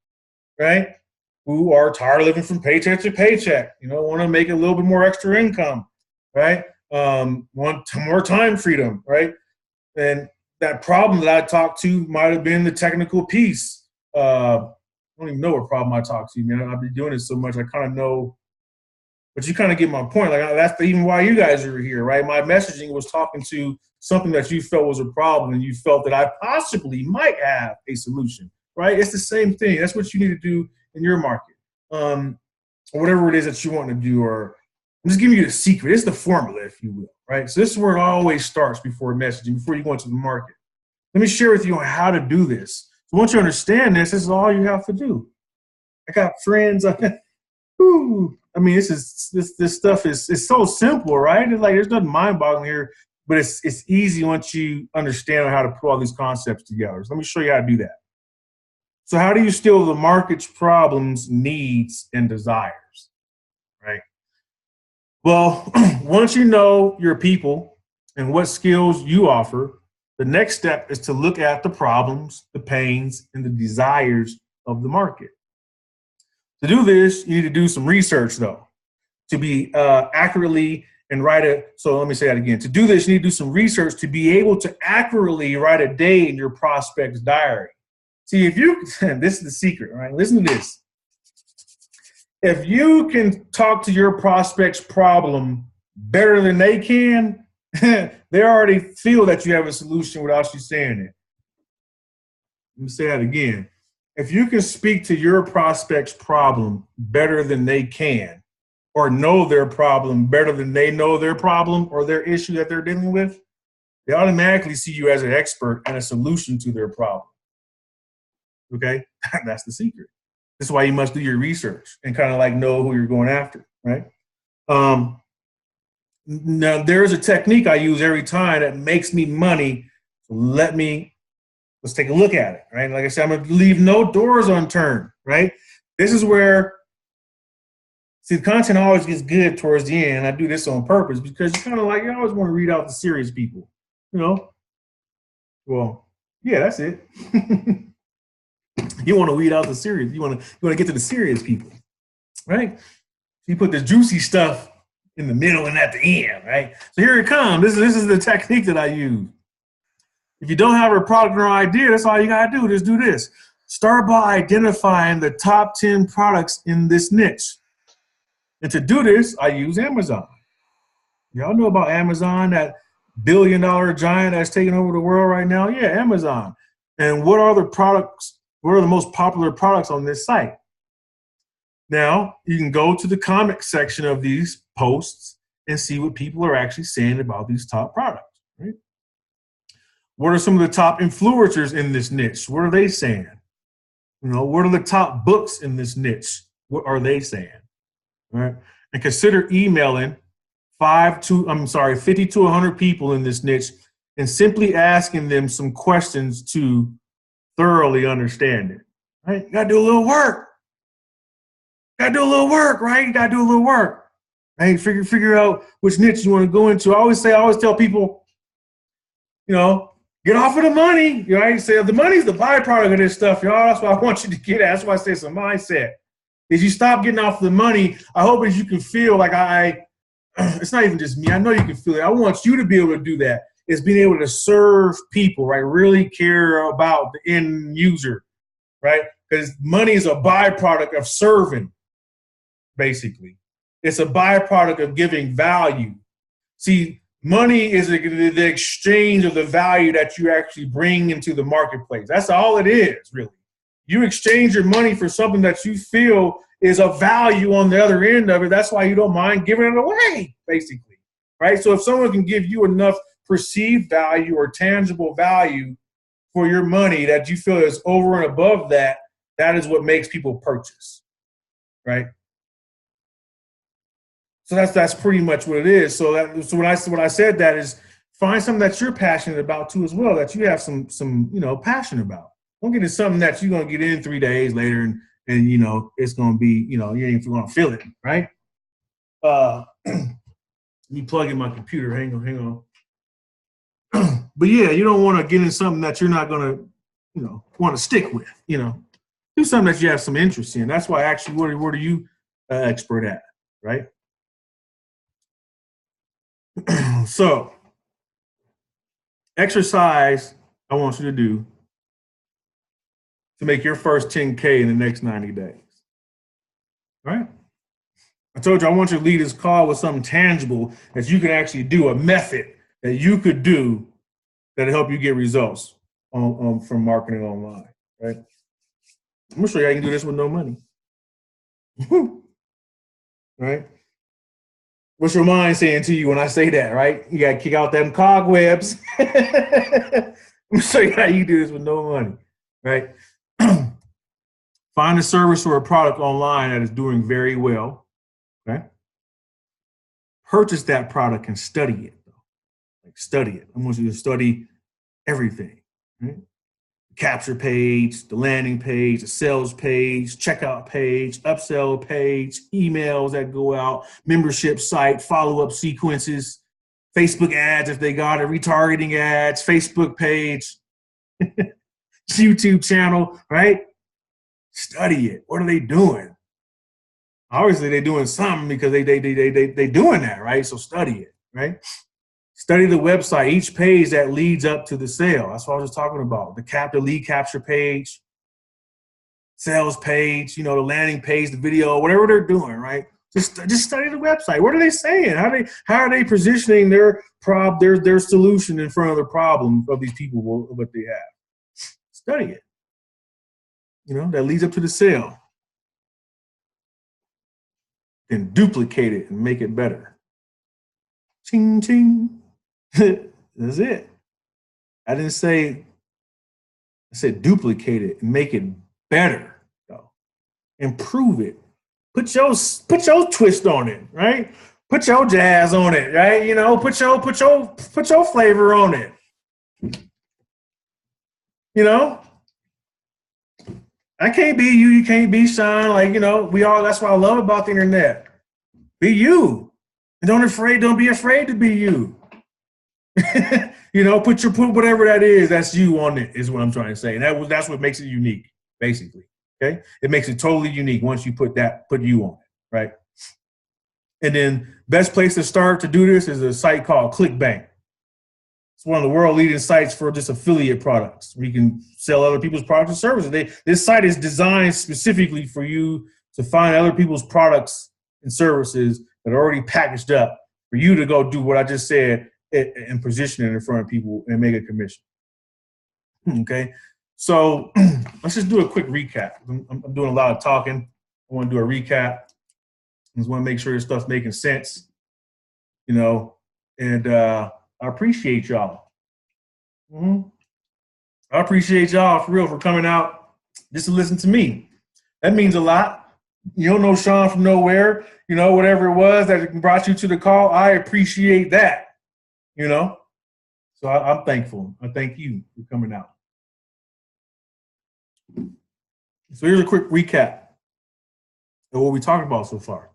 right, who are tired of living from paycheck to paycheck, want to make a little bit more extra income, right? Want more time freedom, right? And that problem that I talked to might have been the technical piece. I don't even know what problem I talked to, man. I've been doing it so much, I kind of know. But you kind of get my point. Like that's even why you guys are here, right? My messaging was talking to something that you felt was a problem, and you felt that I possibly might have a solution, right? It's the same thing. That's what you need to do in your market, or whatever it is that you want to do. Or I'm just giving you the secret. It's the formula, if you will, right? So this is where it always starts before messaging, before you go into the market. Let me share with you on how to do this. So once you understand this is all you have to do. I got friends. I mean, this stuff is so simple, right? It's like there's nothing mind-boggling here, but it's easy once you understand how to put all these concepts together. So let me show you how to do that. So how do you steal the market's problems, needs, and desires, right? Well, once you know your people and what skills you offer, the next step is to look at the problems, the pains, and the desires of the market. To do this, you need to do some research, though, to be accurately and write a. So let me say that again. To do this, you need to do some research to be able to accurately write a day in your prospect's diary. See, if you, this is the secret, right? Listen to this. If you can talk to your prospect's problem better than they can, they already feel that you have a solution without you saying it. Let me say that again. If you can speak to your prospect's problem better than they can, or know their problem better than they know their problem or their issue that they're dealing with, they automatically see you as an expert and a solution to their problem. Okay? That's the secret. This is why you must do your research and kind of like know who you're going after, right? Now, there is a technique I use every time that makes me money. So let's take a look at it, right? Like I said, I'm going to leave no doors unturned, right? This is where, see, the content always gets good towards the end. And I do this on purpose because you kind of like, you always want to read out the serious people, you know? Well, yeah, that's it. You want to weed out the serious. You want to get to the serious people, right? You put the juicy stuff in the middle and at the end, right? So here it comes. This is the technique that I use. If you don't have a product or idea, that's all you got to do. Just do this. Start by identifying the top 10 products in this niche. And to do this, I use Amazon. Y'all know about Amazon, that billion-dollar giant that's taking over the world right now? Yeah, Amazon. And what are the products? What are the most popular products on this site? Now, you can go to the comment section of these posts and see what people are actually saying about these top products, right? What are some of the top influencers in this niche? What are they saying? You know, what are the top books in this niche? What are they saying? All right? And consider emailing 50 to 100 people in this niche and simply asking them some questions to thoroughly understand it. Right? You gotta do a little work. Right? You gotta do a little work. Right? Figure out which niche you want to go into. I always tell people, you know, get off of the money. You know, I say the money's the byproduct of this stuff, y'all. That's what I want you to get at. That's why I say it's a mindset. As you stop getting off the money, I hope as you can feel like it's not even just me. I know you can feel it. I want you to be able to do that. Is being able to serve people, right? Really care about the end user, right? Because money is a byproduct of serving, basically. It's a byproduct of giving value. See, money is the exchange of the value that you actually bring into the marketplace. That's all it is, really. You exchange your money for something that you feel is of value on the other end of it. That's why you don't mind giving it away, basically, right? So if someone can give you enough perceived value or tangible value for your money that you feel is over and above that, that is what makes people purchase, right? So that's pretty much what it is. So when I said that is find something that you're passionate about too as well, that you have some passion about. Don't get into something that you're gonna get in 3 days later and it's gonna be you ain't gonna feel it, right? Let me plug in my computer. Hang on. But yeah, you don't want to get in something that you're not gonna want to stick with. Do something that you have some interest in. That's why actually, what are you expert at, right? So, exercise I want you to do to make your first 10K in the next 90 days. All right? I told you I want you to lead this call with something tangible that you can actually do, a method that you could do that'll help you get results from marketing online, right? I'm gonna show you how you can do this with no money. Right? What's your mind saying to you when I say that, right? You gotta kick out them cobwebs. I'm gonna show you how you do this with no money, right? Find a service or a product online that is doing very well, okay? Purchase that product and study it, though. Like study it. I want you to study everything, right? capture page, the landing page, the sales page, checkout page, upsell page, emails that go out, membership site, follow-up sequences, Facebook ads if they got it, retargeting ads, Facebook page, YouTube channel, right? Study it. What are they doing? Obviously, they're doing something because they doing that, right? So study it, right? Study the website, each page that leads up to the sale. That's what I was talking about. The lead capture page, sales page, the landing page, the video, whatever they're doing, right? Just study the website. What are they saying? How are they positioning their solution in front of the problem of these people, what they have? Study it. That leads up to the sale. And duplicate it and make it better. Ching, ching. That's it. I said duplicate it and make it better. Improve it. Put your twist on it, right? Put your jazz on it, right? Put your flavor on it. I can't be you, you can't be Sean. That's what I love about the internet. Be you. And don't be afraid to be you. Put whatever that is, that's you on it, is what I'm trying to say. And that's what makes it unique, basically. Okay? It makes it totally unique once you put you on it, right? And then best place to start to do this is a site called ClickBank. It's one of the world leading sites for just affiliate products where you can sell other people's products and services. This site is designed specifically for you to find other people's products and services that are already packaged up for you to go do what I just said and position it in front of people and make a commission. Okay, so let's just do a quick recap. I'm doing a lot of talking. I want to do a recap. I just want to make sure this stuff's making sense, and I appreciate y'all. I appreciate y'all for real for coming out just to listen to me. That means a lot. You don't know Sean from nowhere, whatever it was that brought you to the call. I appreciate that, So I'm thankful. I thank you for coming out. So here's a quick recap of what we talked about so far.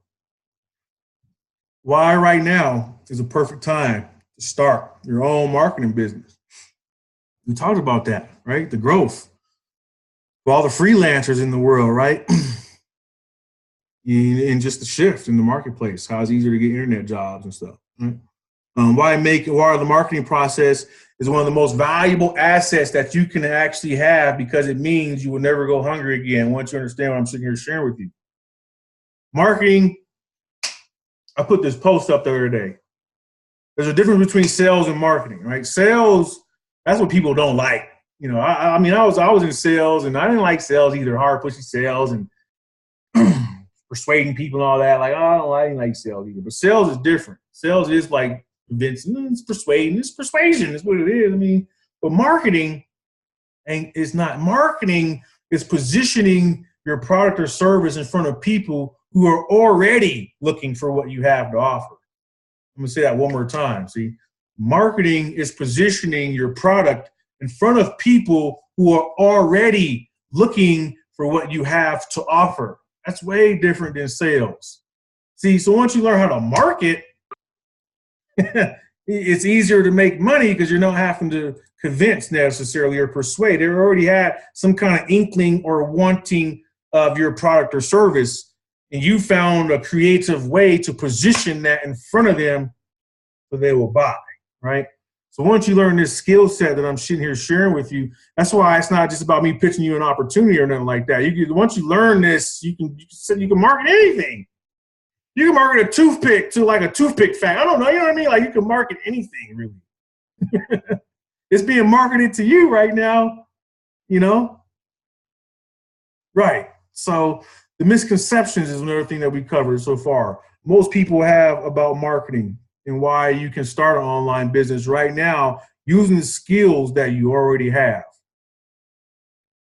Why right now is a perfect time to start your own marketing business. We talked about that, right? The growth for all the freelancers in the world, right? And just the shift in the marketplace, how it's easier to get internet jobs and stuff, right? Why the marketing process is one of the most valuable assets that you can actually have, because it means you will never go hungry again once you understand what I'm sitting here sharing with you. Marketing, I put this post up the other day. There's a difference between sales and marketing, right? Sales, that's what people don't like. I was in sales and I didn't like sales either, hard pushy sales and persuading people and all that. I didn't like sales either. But sales is different. Sales is like convincing, it's persuading, it's persuasion, is what it is. But marketing is not. Marketing is positioning your product or service in front of people who are already looking for what you have to offer. I'm going to say that one more time. See, marketing is positioning your product in front of people who are already looking for what you have to offer. That's way different than sales. See, so once you learn how to market, it's easier to make money because you're not having to convince necessarily or persuade. They already had some kind of inkling or wanting of your product or service, and you found a creative way to position that in front of them so they will buy, right? So once you learn this skill set that I'm sitting here sharing with you, that's why it's not just about me pitching you an opportunity or nothing like that. Once you learn this, you can market anything. You can market a toothpick to like a toothpick fact. I don't know, you know what I mean? Like you can market anything really. It's being marketed to you right now, Right. So the misconceptions is another thing that we covered so far. Most people have about marketing and why you can start an online business right now using the skills that you already have.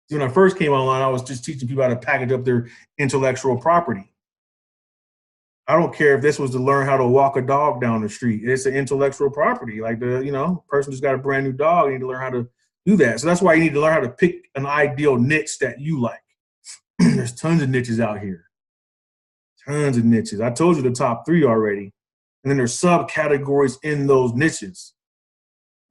When I first came online, I was just teaching people how to package up their intellectual property. I don't care if this was to learn how to walk a dog down the street. It's an intellectual property. Like person just got a brand new dog, they need to learn how to do that. So that's why you need to learn how to pick an ideal niche that you like. There's tons of niches out here. Tons of niches. I told you the top 3 already. And then there's subcategories in those niches,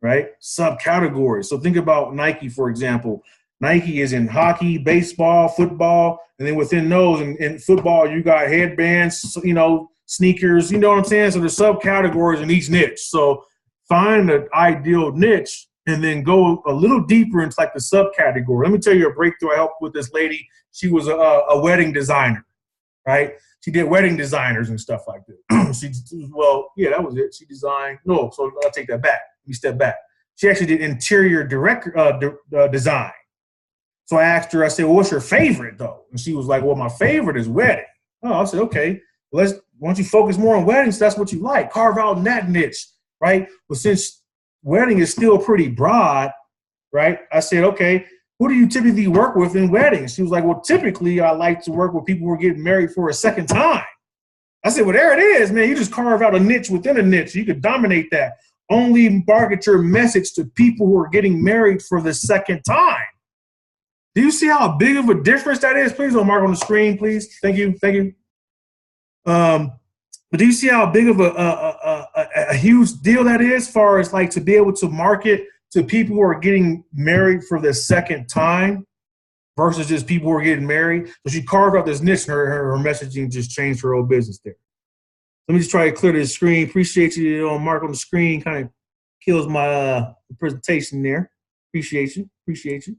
right? Subcategories. So think about Nike, for example. Nike is in hockey, baseball, football, and then within those, in football, you got headbands, you know, sneakers, you know what I'm saying? So there's subcategories in each niche. So find an ideal niche and then go a little deeper into like the subcategory. Let me tell you a breakthrough I helped with this lady. She was a wedding designer, right? She did wedding designers and stuff like that. Well, yeah, that was it. She designed. No, so I'll take that back. Let me step back. She actually did interior design. So I asked her, I said, well, what's your favorite though? And she was like, well, my favorite is wedding. Oh, I said, okay, why don't you focus more on weddings? That's what you like. Carve out in that niche, right? But since wedding is still pretty broad, right? I said, okay, who do you typically work with in weddings? She was like, well, typically I like to work with people who are getting married for a second time. I said, well, there it is, man. You just carve out a niche within a niche. You could dominate that. Only market your message to people who are getting married for the second time. Do you see how big of a difference that is? Please don't mark on the screen, please. Thank you. Thank you. But do you see how big of a huge deal that is as far as like to be able to market to people who are getting married for the second time versus just people who are getting married? So she carved out this niche and her messaging just changed her whole business there. Let me just try to clear this screen. Appreciate you on mark on the screen. Kind of kills my presentation there. Appreciate you. Appreciate you.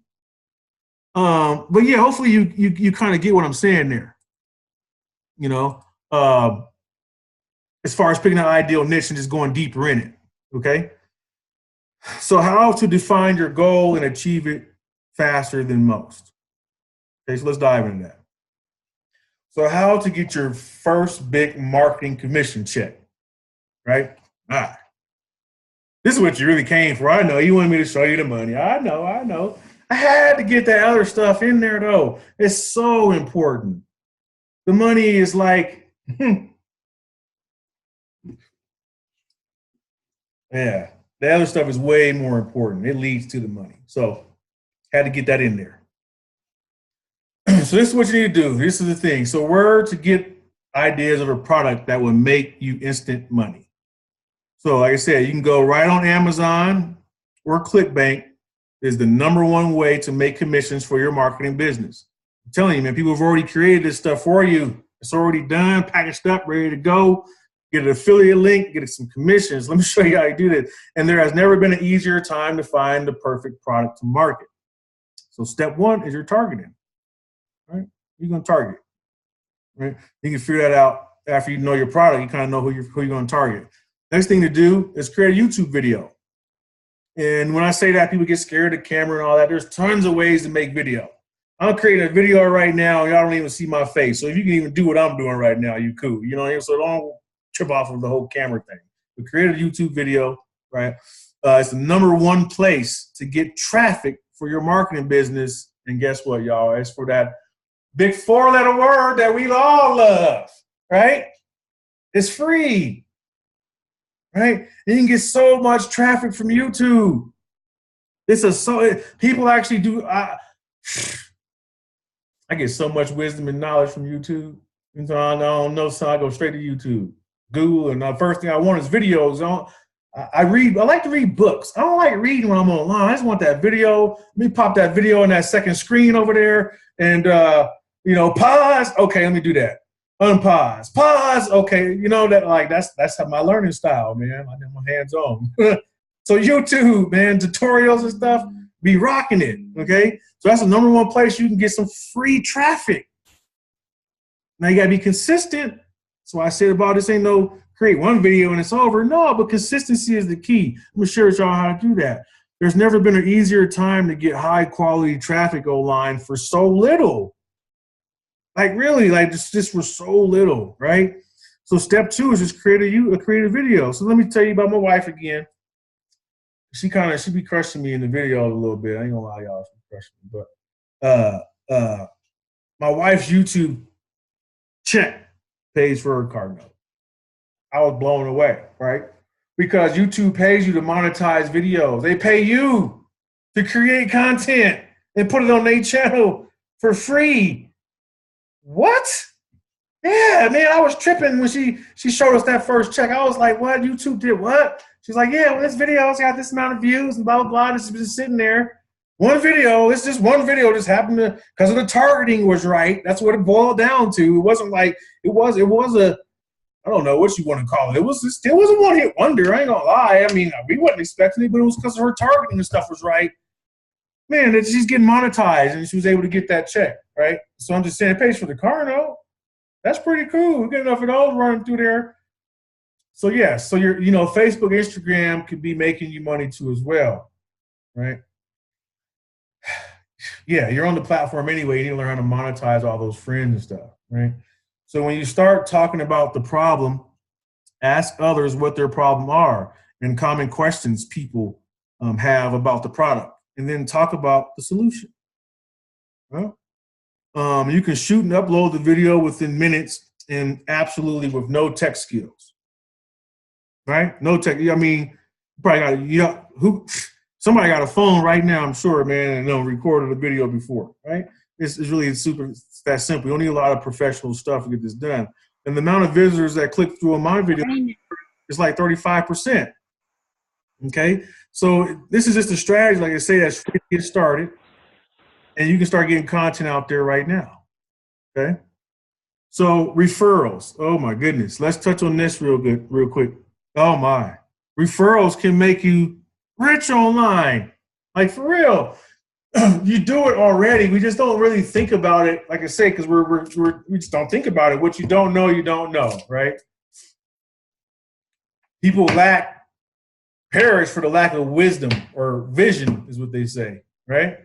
But yeah, hopefully you kind of get what I'm saying there. You know, as far as picking an ideal niche and just going deeper in it. Okay. So how to define your goal and achieve it faster than most. Okay, so let's dive into that. So how to get your first big marketing commission check, right? This is what you really came for. I know you wanted me to show you the money. I know. I had to get that other stuff in there though. It's so important. The money is like, yeah, the other stuff is way more important. It leads to the money. So had to get that in there. So this is what you need to do. This is the thing. So where to get ideas of a product that will make you instant money. So like I said, you can go right on Amazon or ClickBank is the #1 way to make commissions for your marketing business. I'm telling you, man, people have already created this stuff for you. It's already done, packaged up, ready to go. Get an affiliate link, get some commissions. Let me show you how you do that. And there has never been an easier time to find the perfect product to market. So step 1 is your targeting. Right? You're going to target. Right? You can figure that out after you know your product. You kind of know who you're going to target. Next thing to do is create a YouTube video. And when I say that, people get scared of the camera and all that. There's tons of ways to make video. I'm creating a video right now. Y'all don't even see my face. So if you can even do what I'm doing right now, you cool. You know what I mean? So don't trip off of the whole camera thing. We created a YouTube video, right? It's the #1 place to get traffic for your marketing business. And guess what, y'all? It's for that big 4-letter word that we all love, right? It's free, right? And you can get so much traffic from YouTube. People actually do. I get so much wisdom and knowledge from YouTube. And so I don't know, so I go straight to YouTube, Google, and the first thing I want is videos. I like to read books. I don't like reading when I'm online. I just want that video. Let me pop that video on that second screen over there and, pause. Okay, let me do that. Unpause. Pause. Okay, that's how my learning style, man. I get my hands on. So YouTube, man, tutorials and stuff, be rocking it, okay? So that's the #1 place you can get some free traffic. Now you gotta be consistent. So I said about this ain't no create one video and it's over. No, but consistency is the key. I'm gonna share with y'all how to do that. There's never been an easier time to get high quality traffic online for so little. Like really, like just for so little, right? So step 2 is just create a video. So let me tell you about my wife again. She be crushing me in the video a little bit. I ain't gonna lie, y'all, she crushing me. But my wife's YouTube check pays for her car note. I was blown away, right? Because YouTube pays you to monetize videos. They pay you. to create content and put it on their channel for free. What? Yeah, man, I was tripping when she showed us that first check. I was like, what? YouTube did what? She's like, yeah, well, this video's got this amount of views and blah, blah, blah. This is just sitting there. One video, it's just one video just happened to, because of the targeting was right. That's what it boiled down to. It wasn't like, it was a, I don't know what you want to call it. It was a one-hit wonder. I ain't gonna lie. I mean, we wasn't expecting it, but it was because her targeting and stuff was right. Man, she's getting monetized and she was able to get that check, right? So I'm just saying, it pays for the car, no? That's pretty cool. We get enough of those running through there. So yeah, so Facebook, Instagram could be making you money too as well, right? Yeah, you're on the platform anyway. You need to learn how to monetize all those friends and stuff, right? So when you start talking about the problem, ask others what their problem are and common questions people have about the product, and then talk about the solution. Well, you can shoot and upload the video within minutes and absolutely with no tech skills, right? No tech. I mean, probably got somebody got a phone right now, I'm sure, man, and recorded a video before, right? It's really it's that simple. You don't need a lot of professional stuff to get this done. And the amount of visitors that click through on my video is like 35%. Okay, so this is just a strategy, like I say, that's free to get started, and you can start getting content out there right now. Okay, so referrals. Oh my goodness, let's touch on this real quick. Oh my, referrals can make you rich online, like for real. You do it already. We just don't really think about it, like I say, because we just don't think about it. What you don't know, right? People perish for the lack of wisdom or vision, is what they say, right?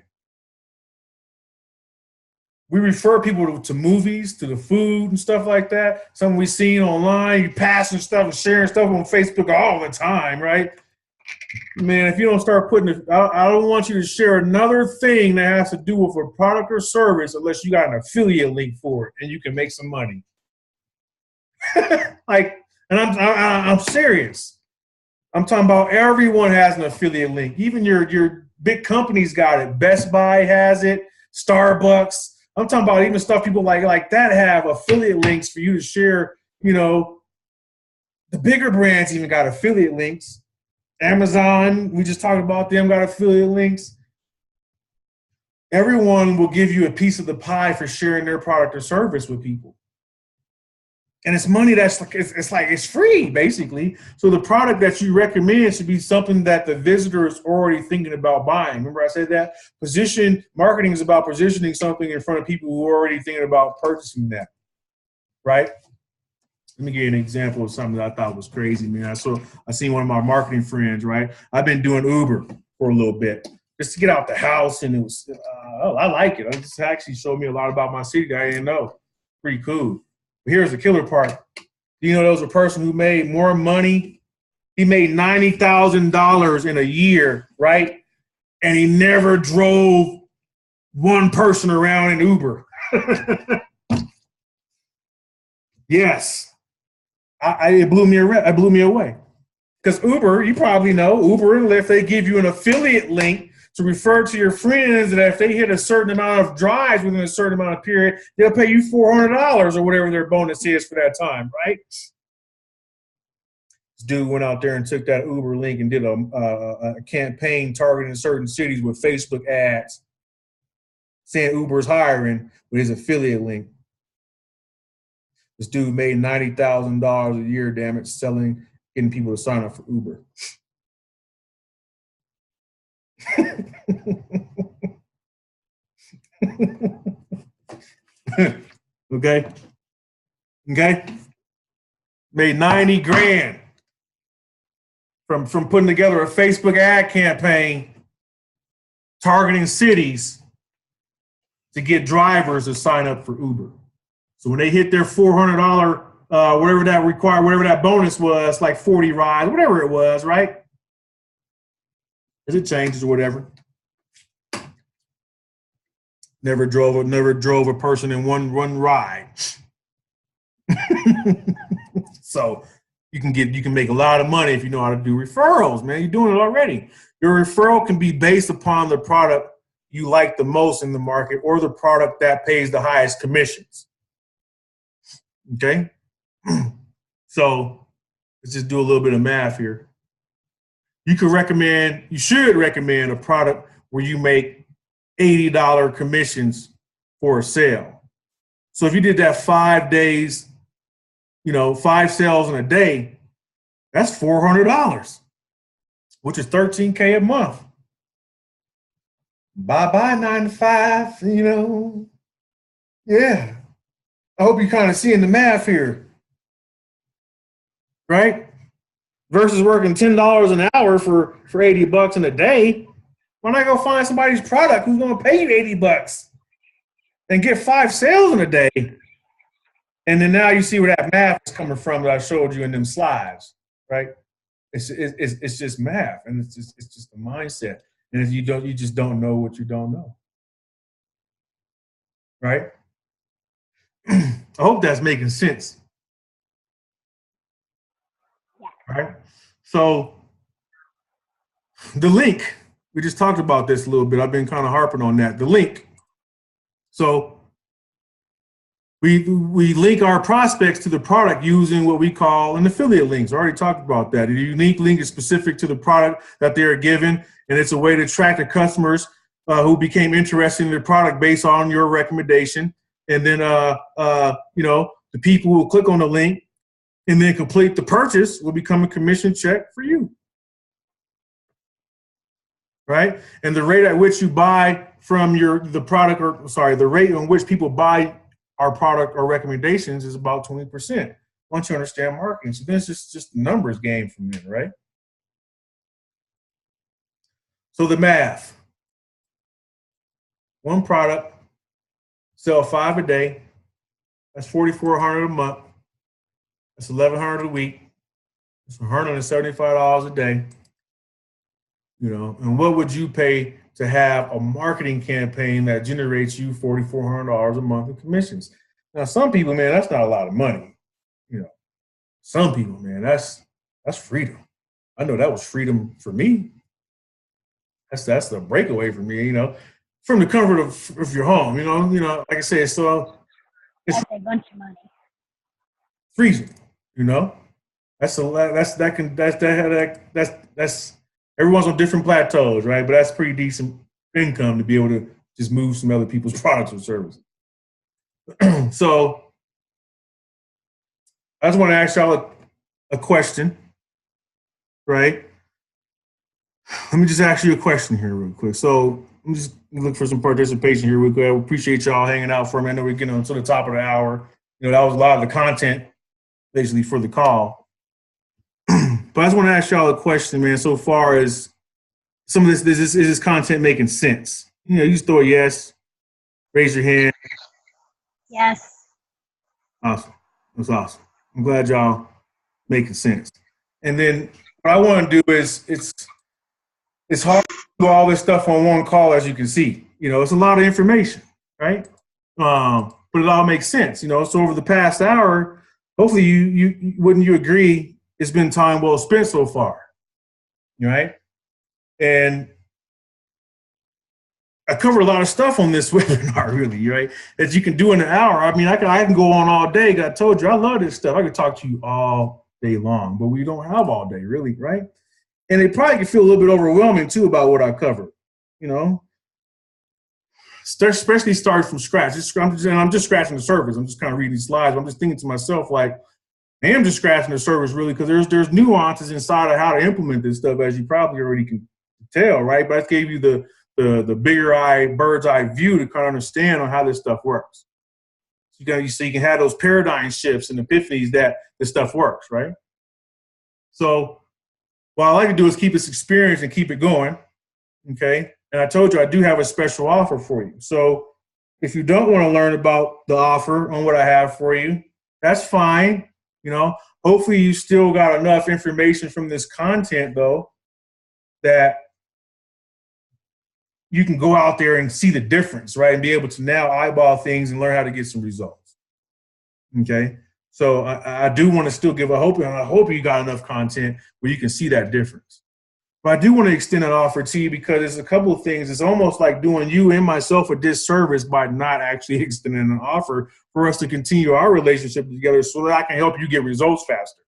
We refer people to movies, to the food and stuff like that. Something we seen online, you passing stuff and sharing stuff on Facebook all the time, right? Man, if you don't start putting it, I don't want you to share another thing that has to do with a product or service unless you got an affiliate link for it and you can make some money. And I'm serious. I'm talking about everyone has an affiliate link. Even your big companies got it. Best Buy has it. Starbucks. I'm talking about even stuff people like that have affiliate links for you to share. The bigger brands even got affiliate links. Amazon, we just talked about them, got affiliate links. Everyone will give you a piece of the pie for sharing their product or service with people. And it's money that's it's free, basically. So the product that you recommend should be something that the visitor is already thinking about buying. Remember I said that? Marketing is about positioning something in front of people who are already thinking about purchasing that, right? Let me give you an example of something that I thought was crazy, man. I seen one of my marketing friends, right? I've been doing Uber for a little bit just to get out the house, and it was, I like it. It just actually showed me a lot about my city that I didn't know. Pretty cool. But here's the killer part. There was a person who made more money. He made $90,000 in a year, right? And he never drove one person around in Uber. Yes. It blew me away. Because Uber, you probably know, Uber and Lyft, they give you an affiliate link to refer to your friends, and if they hit a certain amount of drives within a certain amount of period, they'll pay you $400 or whatever their bonus is for that time, right? This dude went out there and took that Uber link and did a campaign targeting certain cities with Facebook ads saying Uber's hiring with his affiliate link. This dude made $90,000 a year, damn it, getting people to sign up for Uber. Okay. Made 90 grand from putting together a Facebook ad campaign targeting cities to get drivers to sign up for Uber. So when they hit their $400, whatever that bonus was, like 40 rides, whatever it was, right? As it changes or whatever. Never drove a person in one ride. So you can make a lot of money if you know how to do referrals, man. You're doing it already. Your referral can be based upon the product you like the most in the market or the product that pays the highest commissions. Okay? So let's just do a little bit of math here. You should recommend a product where you make $80 commissions for a sale. So if you did that 5 days, 5 sales in a day, that's $400, which is $13K a month. Bye-bye 9 to 5, Yeah. I hope you're kind of seeing the math here, right? Versus working $10 an hour for $80 in a day. Why not go find somebody's product who's going to pay you $80 and get 5 sales in a day? And then now you see where that math is coming from that I showed you in them slides, right? It's just math, and it's just a mindset. And if you just don't know what you don't know, right? I hope that's making sense. Yeah. Right? So the link, we just talked about this a little bit. I've been kind of harping on that. The link. So we link our prospects to the product using what we call an affiliate link. I already talked about that. A unique link is specific to the product that they are given, and it's a way to attract the customers who became interested in the product based on your recommendation. And then, the people who will click on the link and then complete the purchase will become a commission check for you, right? And the rate at which you buy from the rate on which people buy our product or recommendations is about 20% once you understand marketing. So then it's just a numbers game from there, right? So the math. One product, sell 5 a day. That's $4,400 a month. That's $1,100 a week. That's $175 a day. And what would you pay to have a marketing campaign that generates you $4,400 a month in commissions? Now, some people, man, that's not a lot of money. Some people, man, that's freedom. I know that was freedom for me. That's the breakaway for me, from the comfort of your home. Like I said, so it's a bunch of money. Freezing, that's everyone's on different plateaus, right? But that's pretty decent income to be able to just move some other people's products or services. So I just want to ask y'all a question, right? Let me just ask you a question here real quick. So I'm just look for some participation here real quick. I appreciate y'all hanging out for a minute. We're getting to the top of the hour. That was a lot of the content basically for the call. But I just want to ask y'all a question, man, so far as some of this, is this content making sense? You just throw a yes, raise your hand. Yes. Awesome. That's awesome. I'm glad y'all making sense. And then what I want to do is it's hard to do all this stuff on one call, as you can see. It's a lot of information, right? But it all makes sense. So over the past hour, hopefully you wouldn't you agree it's been time well spent so far, right? And I covered a lot of stuff on this webinar, really, right? That you can do in an hour. I mean, I can go on all day. I told you, I love this stuff. I could talk to you all day long, but we don't have all day, really, right? And it probably can feel a little bit overwhelming, too, about what I covered, especially start from scratch. I'm just scratching the surface. I'm just kind of reading these slides. I'm just thinking to myself, like, I am just scratching the surface, really, because there's nuances inside of how to implement this stuff, as you probably already can tell, right? But I gave you the bigger eye, bird's eye view to kind of understand on how this stuff works. So you can have those paradigm shifts and epiphanies that this stuff works, right? So what I like to do is keep this experience and keep it going, okay? And I told you I do have a special offer for you. So if you don't want to learn about the offer on what I have for you, that's fine. Hopefully you still got enough information from this content, though, that you can go out there and see the difference, right? And be able to now eyeball things and learn how to get some results, okay? So I do want to still give I hope you got enough content where you can see that difference. But I do want to extend an offer to you because there's a couple of things. It's almost like doing you and myself a disservice by not actually extending an offer for us to continue our relationship together so that I can help you get results faster.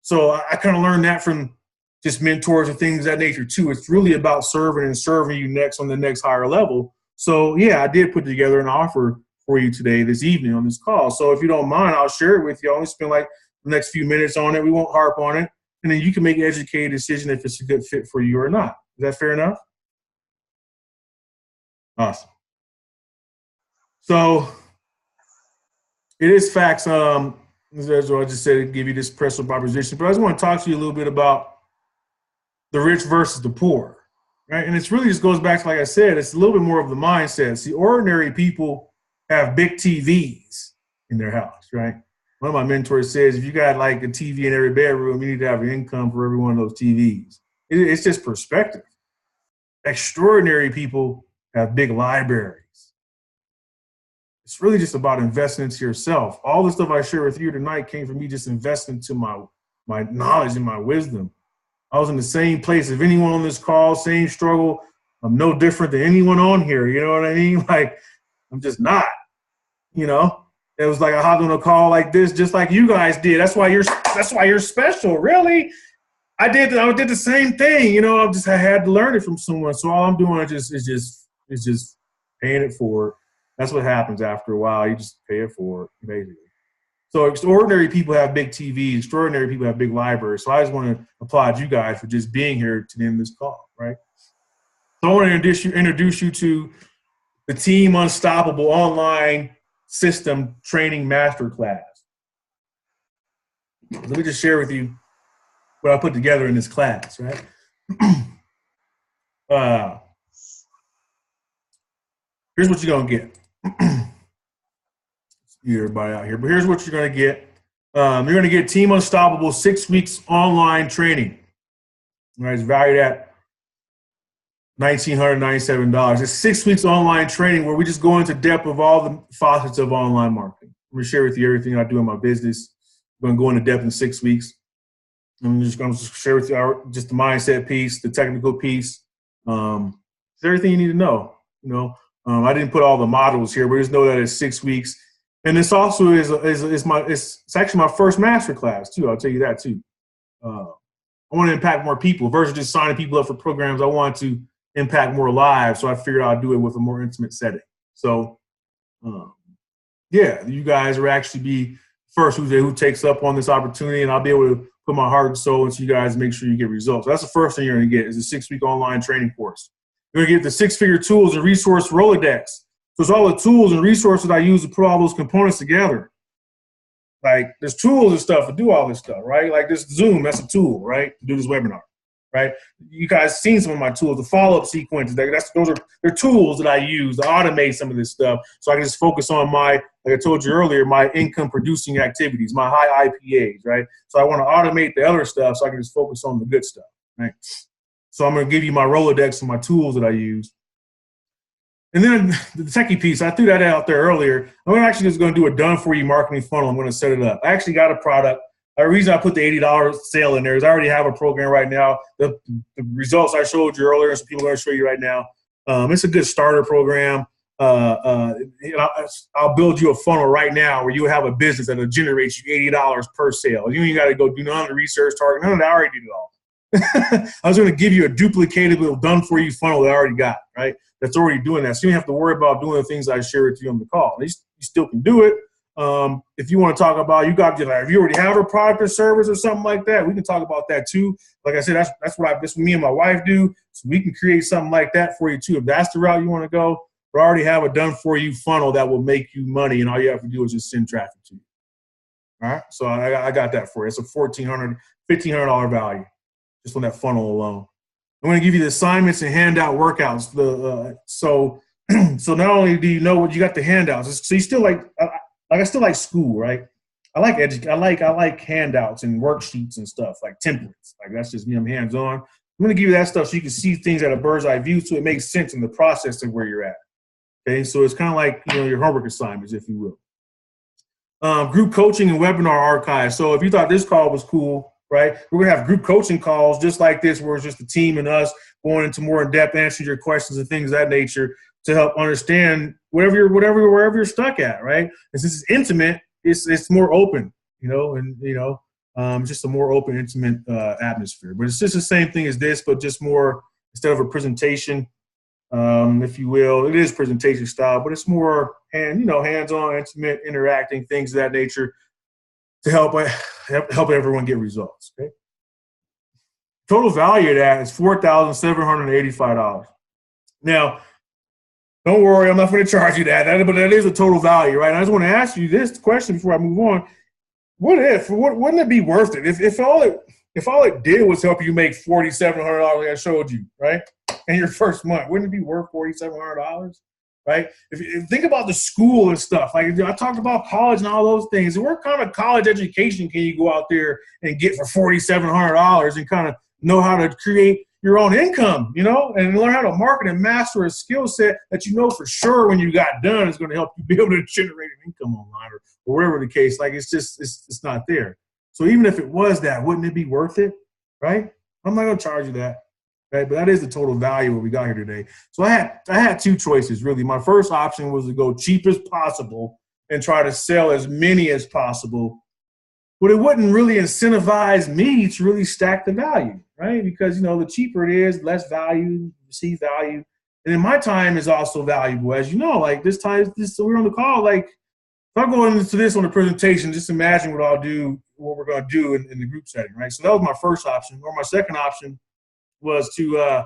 So I kind of learned that from just mentors and things of that nature too. It's really about serving you next on the next higher level. So yeah, I did put together an offer for you today, this evening on this call. So if you don't mind, I'll share it with you. I'll only spend like the next few minutes on it. We won't harp on it. And then you can make an educated decision if it's a good fit for you or not. Is that fair enough? Awesome. So it is facts. As I just said, give you this personal proposition, but I just want to talk to you a little bit about the rich versus the poor, right? And it's really just goes back to, like I said, it's a little bit more of the mindset. See, ordinary people have big TVs in their house, right? One of my mentors says, if you got like a TV in every bedroom, you need to have an income for every one of those TVs. It's just perspective. Extraordinary people have big libraries. It's really just about investing into yourself. All the stuff I share with you tonight came from me just investing into my knowledge and my wisdom. I was in the same place as anyone on this call, same struggle. I'm no different than anyone on here. You know what I mean? Like, I'm just not, you know? It was like I hopped on a call like this, just like you guys did. That's why you're special, really. I did the same thing, you know. I had to learn it from someone. So all I'm doing is just paying it forward. That's what happens after a while. You just pay it forward, basically. So extraordinary people have big TVs. Extraordinary people have big libraries. So I just want to applaud you guys for just being here to end this call, right? So I want to introduce you to the Team Unstoppable online system training masterclass. Let me just share with you what I put together in this class, right? Here's what you're gonna get. Everybody out here, but here's what you're gonna get. You're gonna get Team Unstoppable 6 weeks online training. All right, it's valued at $1,997. It's 6 weeks online training where we just go into depth of all the facets of online marketing. I'm gonna share with you everything I do in my business. I'm gonna go into depth in 6 weeks. I'm just gonna share with you just the mindset piece, the technical piece. It's everything you need to know. You know, I didn't put all the modules here, but just know that it's 6 weeks. And this also it's actually my first master class too. I'll tell you that too. I want to impact more people versus just signing people up for programs. I want to impact more lives, so I figured I'd do it with a more intimate setting. So, yeah, you guys are actually be first who takes up on this opportunity, and I'll be able to put my heart and soul into you guys and make sure you get results. So that's the first thing you're going to get is a 6 week online training course. You're going to get the 6-figure tools and resource Rolodex. So it's all the tools and resources I use to put all those components together. Like there's tools and stuff to do all this stuff, right? Like this Zoom, that's a tool, right? To do this webinar, right? You guys seen some of my tools, the follow-up sequences. They're tools that I use to automate some of this stuff, so I can just focus on like I told you earlier, my income-producing activities, my high IPAs, right? So I want to automate the other stuff, so I can just focus on the good stuff, right? So I'm going to give you my Rolodex and my tools that I use. And then the techie piece, I threw that out there earlier. I'm actually just going to do a done-for-you marketing funnel. I'm going to set it up. I actually got a product. The reason I put the $80 sale in there is I already have a program right now. The results I showed you earlier, some people are going to show you right now. It's a good starter program. I'll build you a funnel right now where you have a business that will generate you $80 per sale. You ain't got to go do none of the research target. None of that. I already did it all. I was going to give you a duplicatable, done-for-you funnel that I already got, right? That's already doing that. So you don't have to worry about doing the things I share with you on the call. You still can do it. If you want to talk about, if you already have a product or service or something like that, we can talk about that too. Like I said, that's what me and my wife do. So we can create something like that for you too. If that's the route you want to go, we already have a done-for-you funnel that will make you money, and all you have to do is just send traffic to you. All right? So I got that for you. It's a $1,500 value just on that funnel alone. I'm going to give you the assignments and handout workouts. So not only do you know what you got the handouts, so you still I still like school, right? I like handouts and worksheets and stuff, like templates. Like that's just me. I'm hands-on. I'm going to give you that stuff so you can see things at a bird's eye view, so it makes sense in the process of where you're at. Okay, so it's kind of like your homework assignments, if you will. group coaching and webinar archives. So if you thought this call was cool, right, we're going to have group coaching calls just like this, where it's just the team and us going into more in-depth, answering your questions and things of that nature to help understand wherever you're stuck at, right? And since it's intimate, it's more open, just a more open, intimate atmosphere. But it's just the same thing as this, but just more, instead of a presentation, if you will, it is presentation style, but it's more hands-on, intimate, interacting, things of that nature to help everyone get results. Okay. Total value of that is $4,785. Now, don't worry, I'm not going to charge you that, but that is a total value, right? And I just want to ask you this question before I move on. Wouldn't it be worth it if all it did was help you make $4,700 like I showed you, right? In your first month, wouldn't it be worth $4,700, right? If you think about the school and stuff, like I talked about college and all those things, what kind of college education can you go out there and get for $4,700 and kind of know how to create your own income, and learn how to market and master a skill set that for sure when you got done is going to help you be able to generate an income online or whatever the case. Like it's not there. So even if it was that, wouldn't it be worth it, right? I'm not going to charge you that, right? But that is the total value what we got here today. So I had two choices really. My first option was to go cheap as possible and try to sell as many as possible. But it wouldn't really incentivize me to really stack the value, right? Because, the cheaper it is, less value, receive value. And then my time is also valuable, as you know. Like so we're on the call, like if I go into this on the presentation, just imagine what we're going to do in the group setting, right? So that was my first option. Or my second option was to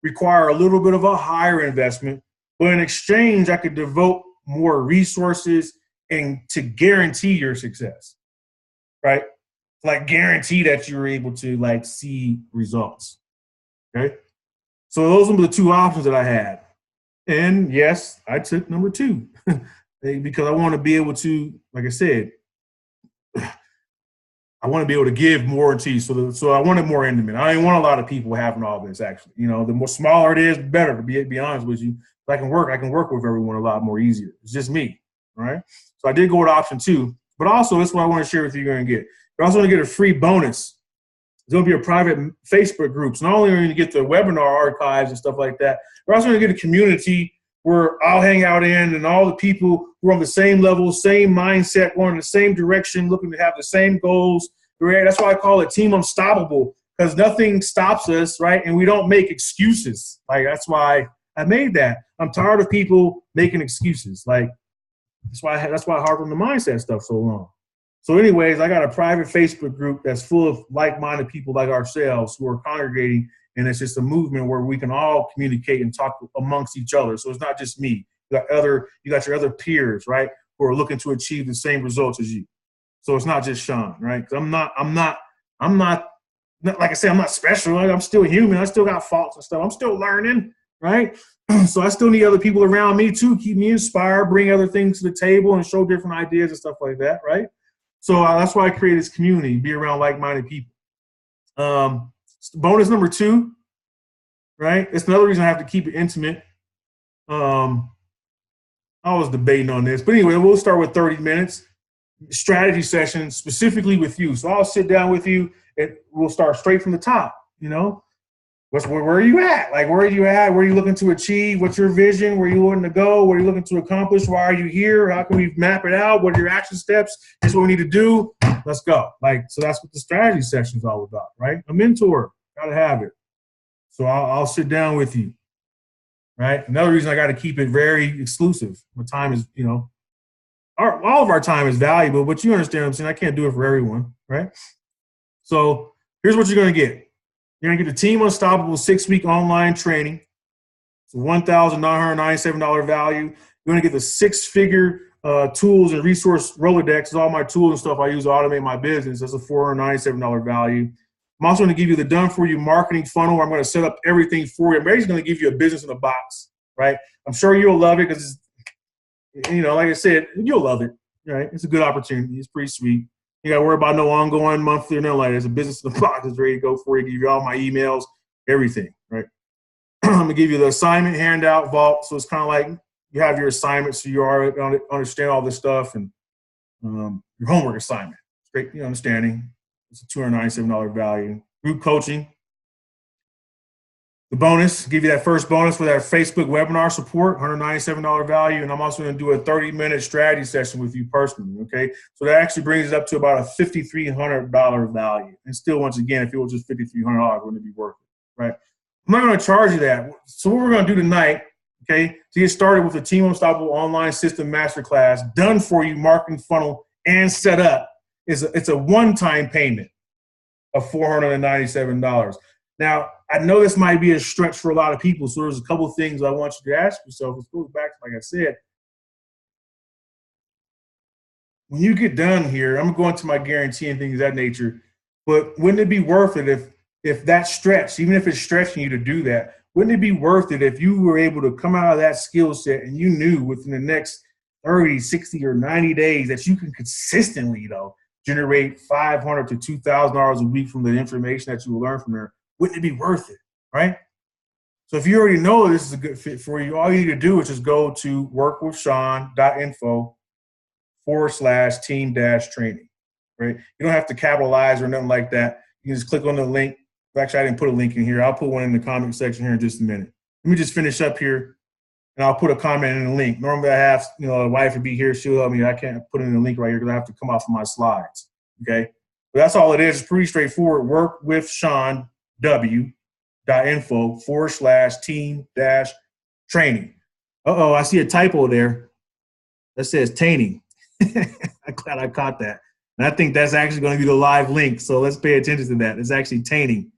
require a little bit of a higher investment, but in exchange, I could devote more resources and to guarantee your success. Right? Like guarantee that you're able to see results. Okay. So those were the two options that I had. And yes, I took number two because I want to be able to, like I said, I want to be able to give more to you. So I wanted more intimate. I didn't want a lot of people having all this actually. The more smaller it is, the better, to be honest with you. If I can work with everyone a lot more easier. It's just me. All right. So I did go with option two. But also, that's what I want to share with you. You're going to get. You're also going to get a free bonus. It's going to be a private Facebook group. So not only are you going to get the webinar archives and stuff like that, you're also going to get a community where I'll hang out in, and all the people who are on the same level, same mindset, going in the same direction, looking to have the same goals. That's why I call it Team Unstoppable, because nothing stops us, right? And we don't make excuses. That's why I made that. I'm tired of people making excuses. That's why I harp on the mindset stuff so long. So anyways, I got a private Facebook group that's full of like-minded people like ourselves who are congregating, and it's just a movement where we can all communicate and talk amongst each other. So it's not just me. You got your other peers, right, who are looking to achieve the same results as you. So it's not just Sean, right? 'Cause I'm not like I say, I'm not special. I'm still human. I still got faults and stuff. I'm still learning, right? So I still need other people around me too, keep me inspired, bring other things to the table and show different ideas and stuff like that, right? So that's why I created this community, be around like-minded people. Bonus number two, right? It's another reason I have to keep it intimate. I was debating on this, but anyway, we'll start with 30 minutes strategy session specifically with you. So I'll sit down with you and we'll start straight from the top, Where are you at? Where are you at? Where are you looking to achieve? What's your vision? Where are you wanting to go? What are you looking to accomplish? Why are you here? How can we map it out? What are your action steps? Here's what we need to do. Let's go. So that's what the strategy session is all about, right? A mentor, gotta have it. So I'll sit down with you, right? Another reason I got to keep it very exclusive. My time is, all of our time is valuable, but you understand what I'm saying? I can't do it for everyone, right? So here's what you're going to get. You're going to get the Team Unstoppable 6-week online training. It's a $1,997 value. You're going to get the 6-figure tools and resource Rolodex. It's all my tools and stuff I use to automate my business. That's a $497 value. I'm also going to give you the done-for-you marketing funnel where I'm going to set up everything for you. I'm basically going to give you a business in a box, right? I'm sure you'll love it because, like I said, you'll love it, right? It's a good opportunity. It's pretty sweet. You got to worry about no ongoing monthly or nothing like that. It's a business in the box. It's ready to go for you. Give you all my emails, everything, right? I'm going to give you the assignment handout vault. So it's kind of like you have your assignments so you already understand all this stuff. And your homework assignment. Straight, understanding. It's a $297 value. Group coaching. The bonus, give you that first bonus for that Facebook webinar support, $197 value. And I'm also going to do a 30-minute strategy session with you personally, okay? So that actually brings it up to about a $5,300 value. And still, once again, if it was just $5,300, wouldn't it be worth it, right? I'm not going to charge you that. So what we're going to do tonight, okay, to get started with the Team Unstoppable Online System Masterclass, done for you, marketing funnel, and set up, it's a one-time payment of $497. Now, I know this might be a stretch for a lot of people, so there's a couple of things I want you to ask yourself. It goes back to, like I said, when you get done here, I'm going to my guarantee and things of that nature, but wouldn't it be worth it if that stretch, even if it's stretching you to do that, wouldn't it be worth it if you were able to come out of that skill set and you knew within the next 30, 60, or 90 days that you can consistently, generate $500 to $2,000 a week from the information that you will learn from there? Wouldn't it be worth it, right? So if you already know this is a good fit for you, all you need to do is just go to workwithsean.info/team-training, right? You don't have to capitalize or nothing like that. You can just click on the link. Actually, I didn't put a link in here. I'll put one in the comment section here in just a minute. Let me just finish up here, and I'll put a comment in the link. Normally I have, a wife would be here. She'll help me. I can't put in the link right here because I have to come off of my slides, okay? But that's all it is. It's pretty straightforward. workwithsean.info/team-training. I see a typo there. That says taining. I'm glad I caught that. And I think that's actually going to be the live link. So let's pay attention to that. It's actually taining.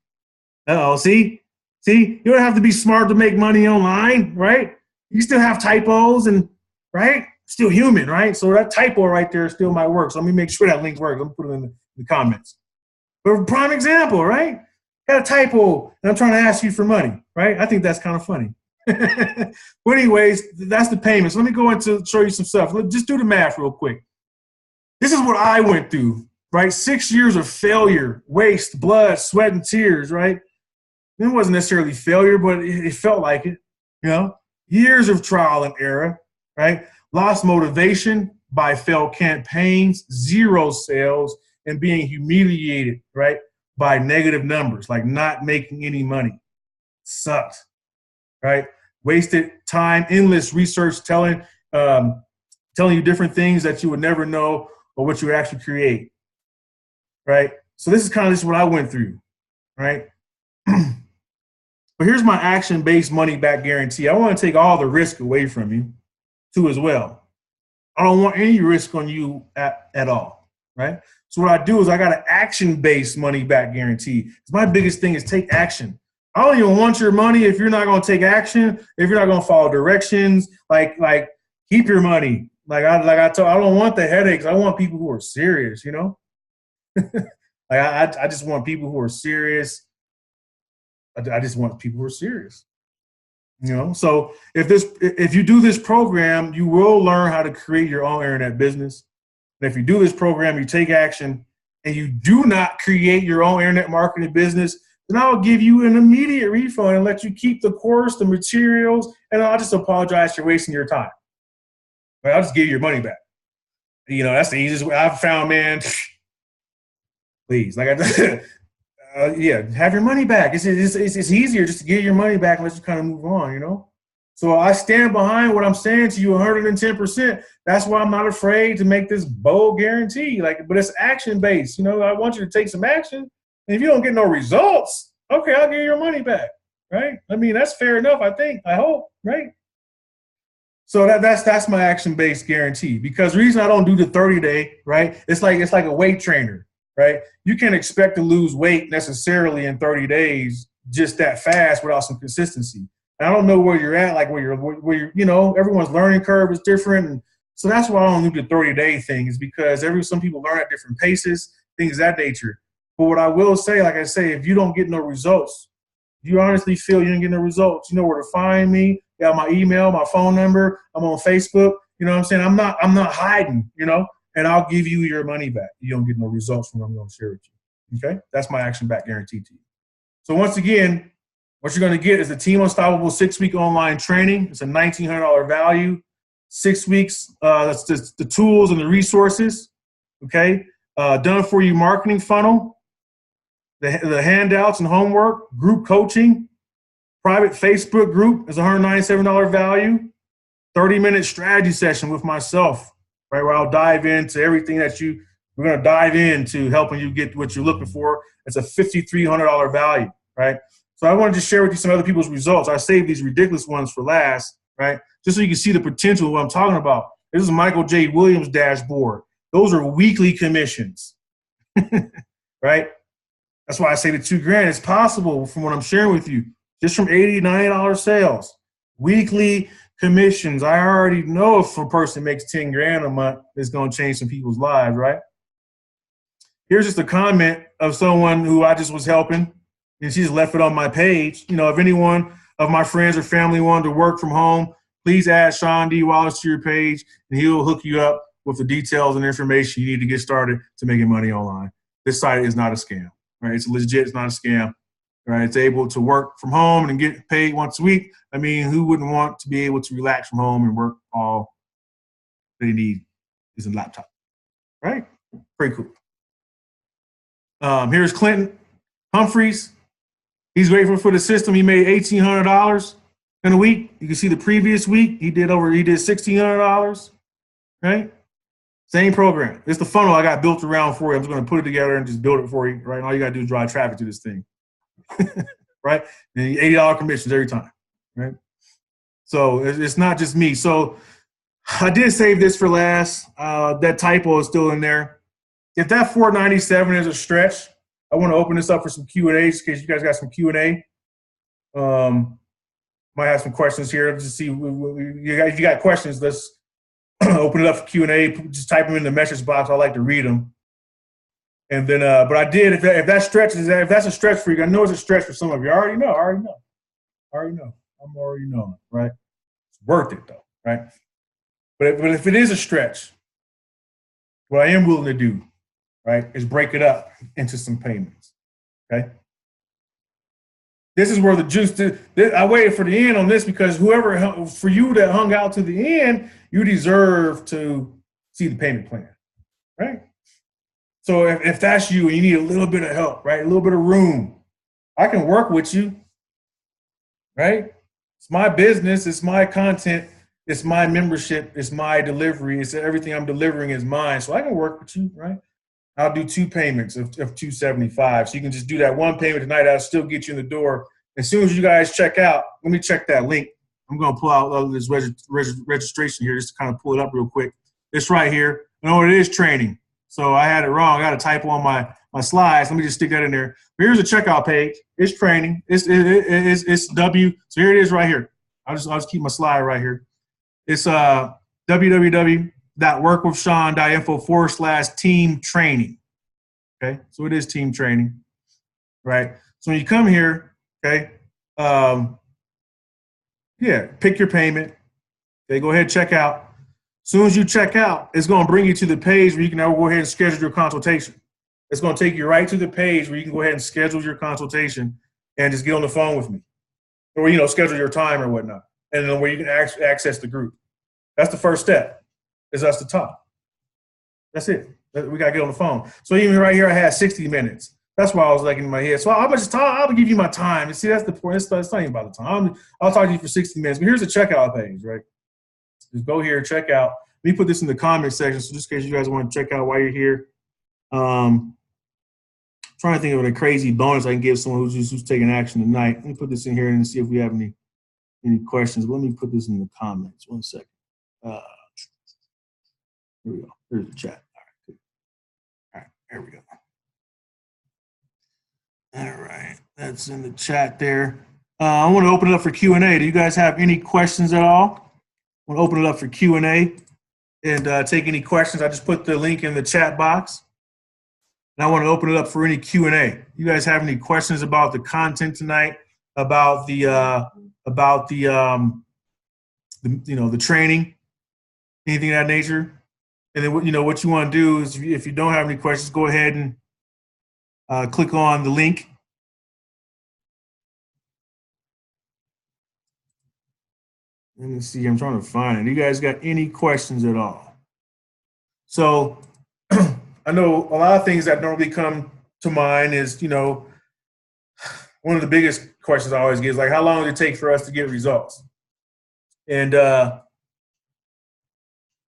See? You don't have to be smart to make money online, right? You still have typos and, right? Still human, right? So that typo right there still might work. So let me make sure that link works. Let me put it in the comments. But prime example, right? Got a typo, and I'm trying to ask you for money, right? I think that's kind of funny. But anyways, that's the payments. Let me go into show you some stuff. Just do the math real quick. This is what I went through, right? 6 years of failure, waste, blood, sweat, and tears, right? It wasn't necessarily failure, but it felt like it, Years of trial and error, right? Lost motivation by failed campaigns, zero sales, and being humiliated, right? By negative numbers, like not making any money. Sucked, right? Wasted time, endless research telling you different things that you would never know or what you would actually create, right? So this is kind of just what I went through, right? But here's my action-based money-back guarantee. I want to take all the risk away from you, too, as well. I don't want any risk on you at all, right? So what I do is I got an action-based money-back guarantee. My biggest thing is take action. I don't even want your money if you're not going to take action, if you're not going to follow directions. Like keep your money. I don't want the headaches. I want people who are serious, I just want people who are serious. I just want people who are serious. So if you do this program, you will learn how to create your own internet business. And if you do this program, you take action, and you do not create your own internet marketing business, then I'll give you an immediate refund and let you keep the course, the materials, and I'll just apologize for wasting your time. But I'll just give you your money back. That's the easiest way I've found, man. Please, have your money back. It's easier just to get your money back and let you kind of move on, So I stand behind what I'm saying to you 110%. That's why I'm not afraid to make this bold guarantee. But it's action-based. I want you to take some action. And if you don't get no results, okay, I'll give you your money back, right? I mean, that's fair enough, I think. I hope, right? So that's my action-based guarantee. Because the reason I don't do the 30-day, right? It's like a weight trainer. Right? You can't expect to lose weight necessarily in 30 days just that fast without some consistency. And I don't know where you're at, where you're, everyone's learning curve is different. And so that's why I don't do the 30-day thing, is because some people learn at different paces, things of that nature. But what I will say, like I say, if you don't get no results, if you honestly feel you didn't get no results, you know where to find me. You got my email, my phone number. I'm on Facebook. You know what I'm saying? I'm not hiding, and I'll give you your money back. You don't get no results from what I'm going to share with you. Okay? That's my action back guarantee to you. So once again, what you're going to get is the Team Unstoppable 6-week online training. It's a $1,900 value. 6 weeks, that's just the tools and the resources, okay? Done for you marketing funnel, the handouts and homework, group coaching, private Facebook group is $197 value, 30-minute strategy session with myself, right, where I'll dive into everything that we're going to dive into helping you get what you're looking for. It's a $5,300 value, right? So I wanted to share with you some other people's results. I saved these ridiculous ones for last, right? Just so you can see the potential of what I'm talking about. This is Michael J. Williams' dashboard. Those are weekly commissions, right? That's why I say the $2,000 is possible from what I'm sharing with you. Just from $80, $90 sales. Weekly commissions. I already know if a person makes $10,000 a month, it's going to change some people's lives, right? Here's just a comment of someone who I just was helping, and she just left it on my page. You know, if anyone of my friends or family wanted to work from home, please add Sean D. Wallace to your page, and he will hook you up with the details and information you need to get started to making money online. This site is not a scam, right? It's legit. It's not a scam, right? It's able to work from home and get paid once a week. I mean, who wouldn't want to be able to relax from home and work all they need is a laptop, right? Pretty cool. Here's Clinton Humphreys. He's grateful for the system. He made $1,800 in a week. You can see the previous week he did $1,600, right? Same program. It's the funnel I got built around for you. I'm just going to put it together and just build it for you, right? And all you got to do is drive traffic to this thing, right? And $80 commissions every time, right? So it's not just me. So I did save this for last. That typo is still in there. If that $497 is a stretch, I want to open this up for some Q&As in case you guys got some Q&A. Might have some questions here to see if you got questions. Let's open it up for Q&A. Just type them in the message box. I like to read them. And then, but I did. If that's a stretch for you, I know it's a stretch for some of you. I already know. I'm already knowing, right? It's worth it though, right? But if it is a stretch, what I am willing to do, right, is break it up into some payments, okay? This is where the juice, I waited for the end on this because for you that hung out to the end, you deserve to see the payment plan, right? So if that's you and you need a little bit of help, right, a little bit of room, I can work with you, right? It's my business, it's my content, it's my membership, it's my delivery, it's everything I'm delivering is mine. So I can work with you, right? I'll do 2 payments of $275. So you can just do that one payment tonight. I'll still get you in the door. As soon as you guys check out, let me check that link. I'm going to pull out this registration here just to kind of pull it up real quick. It's right here. You know what it is? Training. So I had it wrong. I got a typo on my slides. Let me just stick that in there. But here's a checkout page. It's training. It's W. So here it is right here. I'll just keep my slide right here. It's www.workwithsean.info/team training. Okay, so it is team training, right? So when you come here, okay, pick your payment. Okay, go ahead and check out. As soon as you check out, it's going to bring you to the page where you can now go ahead and schedule your consultation. It's going to take you right to the page where you can go ahead and schedule your consultation and just get on the phone with me, or schedule your time or whatnot, and then where you can access the group. That's the first step. Is us to talk. That's it. We got to get on the phone. So even right here, I had 60 minutes. That's why I was like in my head. So I'll give you my time. And see, that's the point. It's not even about the time. I'll talk to you for 60 minutes. But here's the checkout page, right? Just go here, check out. Let me put this in the comment section. So just in case you guys want to check out while you're here. Trying to think of a crazy bonus I can give someone who's taking action tonight. Let me put this in here and see if we have any questions. But let me put this in the comments. 1 second. Here we go. Here's the chat. All right, here we go. All right, that's in the chat there. I want to open it up for Q&A. Do you guys have any questions at all? I want to open it up for Q&A and take any questions. I just put the link in the chat box. And I want to open it up for any Q&A. You guys have any questions about the content tonight, about the training, anything of that nature? And then what you want to do is, if you don't have any questions, go ahead and click on the link. Let me see. I'm trying to find it. You guys got any questions at all? So I know a lot of things that normally come to mind is, one of the biggest questions I always get is like, how long does it take for us to get results? And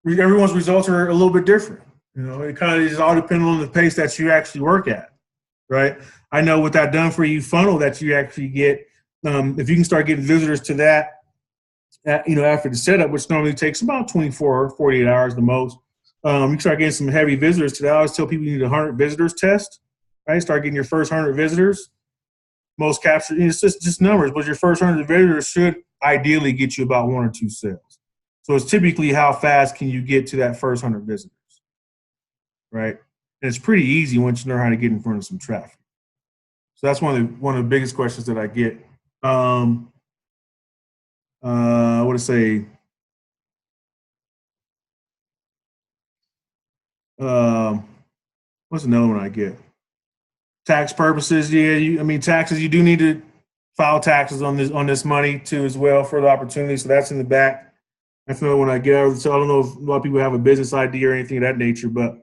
everyone's results are a little bit different. It kind of is all depending on the pace that you actually work at, right? I know with that done for you funnel that you actually get, if you can start getting visitors to that, after the setup, which normally takes about 24 or 48 hours the most, you can start getting some heavy visitors to that. I always tell people you need a 100 visitors test, right? Start getting your first 100 visitors. Most capture, it's just numbers, but your first 100 visitors should ideally get you about 1 or 2 sales. So it's typically how fast can you get to that first 100 visitors, right? And it's pretty easy once you know how to get in front of some traffic. So that's one of the biggest questions that I get. What to say? What's another one I get? Tax purposes, yeah. Taxes. You do need to file taxes on this money too, as well, for the opportunity. So that's in the back. That's another one I get. So I don't know if a lot of people have a business idea or anything of that nature, but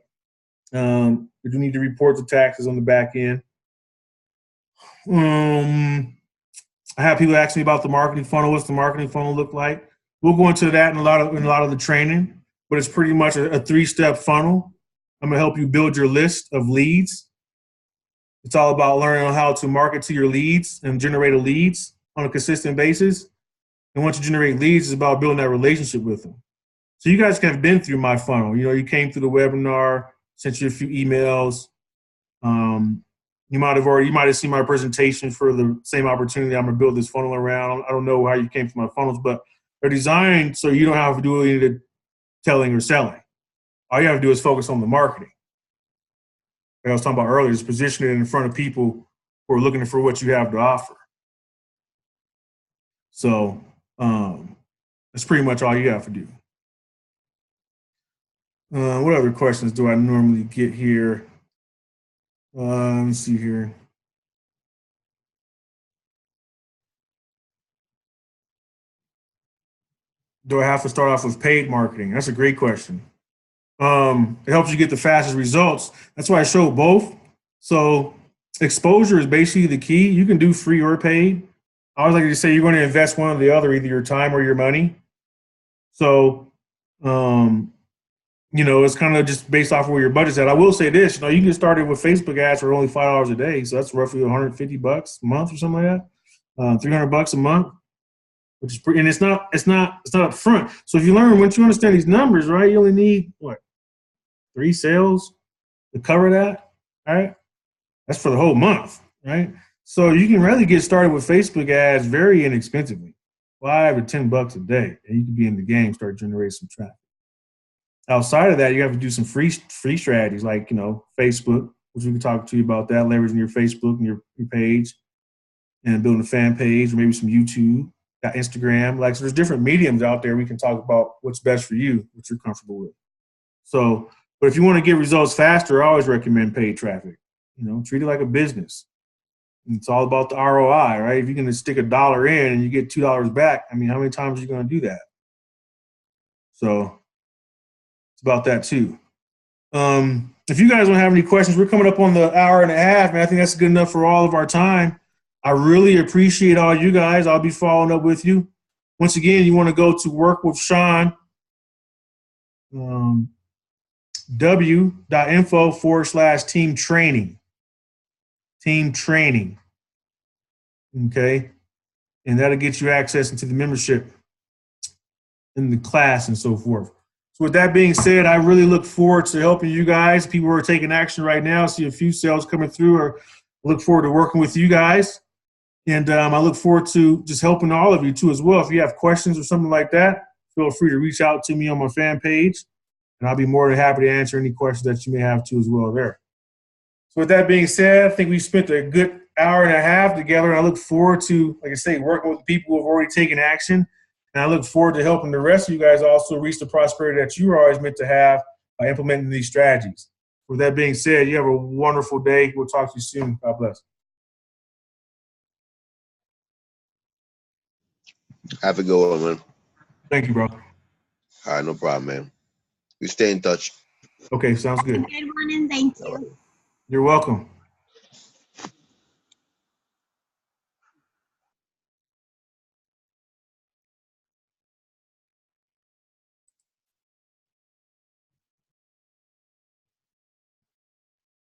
you do need to report the taxes on the back end. I have people ask me about the marketing funnel. What's the marketing funnel look like? We'll go into that in a lot of the training, but it's pretty much a 3-step funnel. I'm gonna help you build your list of leads. It's all about learning on how to market to your leads and generate leads on a consistent basis. And once you generate leads, it's about building that relationship with them. So you guys have been through my funnel. You came through the webinar, sent you a few emails. You might have seen my presentation for the same opportunity I'm going to build this funnel around. I don't know how you came to my funnels, but they're designed so you don't have to do any of the telling or selling. All you have to do is focus on the marketing. Like I was talking about earlier, just position it in front of people who are looking for what you have to offer. So that's pretty much all you have to do. What other questions do I normally get here? Let me see here. Do I have to start off with paid marketing? That's a great question. It helps you get the fastest results. That's why I show both. So exposure is basically the key. You can do free or paid. I always like to say you're going to invest one or the other, either your time or your money. So, it's kind of just based off of where your budget's at. I will say this, you can get started with Facebook ads for only $5 a day. So that's roughly $150 a month or something like that. $300 a month, which is pretty, and it's not up front. So if you learn, once you understand these numbers, right, you only need 3 sales to cover that, right? That's for the whole month, right? So you can really get started with Facebook ads very inexpensively, $5 to $10 a day, and you can be in the game, start generating some traffic. Outside of that, you have to do some free strategies like, Facebook, which we can talk to you about that, leveraging your Facebook and your page and building a fan page, or maybe some YouTube, got Instagram. So there's different mediums out there. We can talk about what's best for you, what you're comfortable with. So, but if you want to get results faster, I always recommend paid traffic. Treat it like a business. It's all about the ROI, right? If you're going to stick $1 in and you get $2 back, how many times are you going to do that? So it's about that too. If you guys don't have any questions, we're coming up on the hour and a half, man. I think that's good enough for all of our time. I really appreciate all you guys. I'll be following up with you. Once again, you want to go to Work with Sean, w.info/team training. Team training. Okay. And that'll get you access into the membership in the class and so forth. So with that being said, I really look forward to helping you guys. People who are taking action right now, see a few sales coming through, or look forward to working with you guys. And I look forward to just helping all of you too as well. If you have questions or something like that, feel free to reach out to me on my fan page, and I'll be more than happy to answer any questions that you may have too as well there. So with that being said, I think we spent a good hour and a half together, and I look forward to, like I say, working with people who have already taken action. And I look forward to helping the rest of you guys also reach the prosperity that you were always meant to have by implementing these strategies. With that being said, you have a wonderful day. We'll talk to you soon. God bless. Have a good one, man. Thank you, bro. All right, no problem, man. We stay in touch. Okay, sounds Have a good. good one and thank you. You're welcome.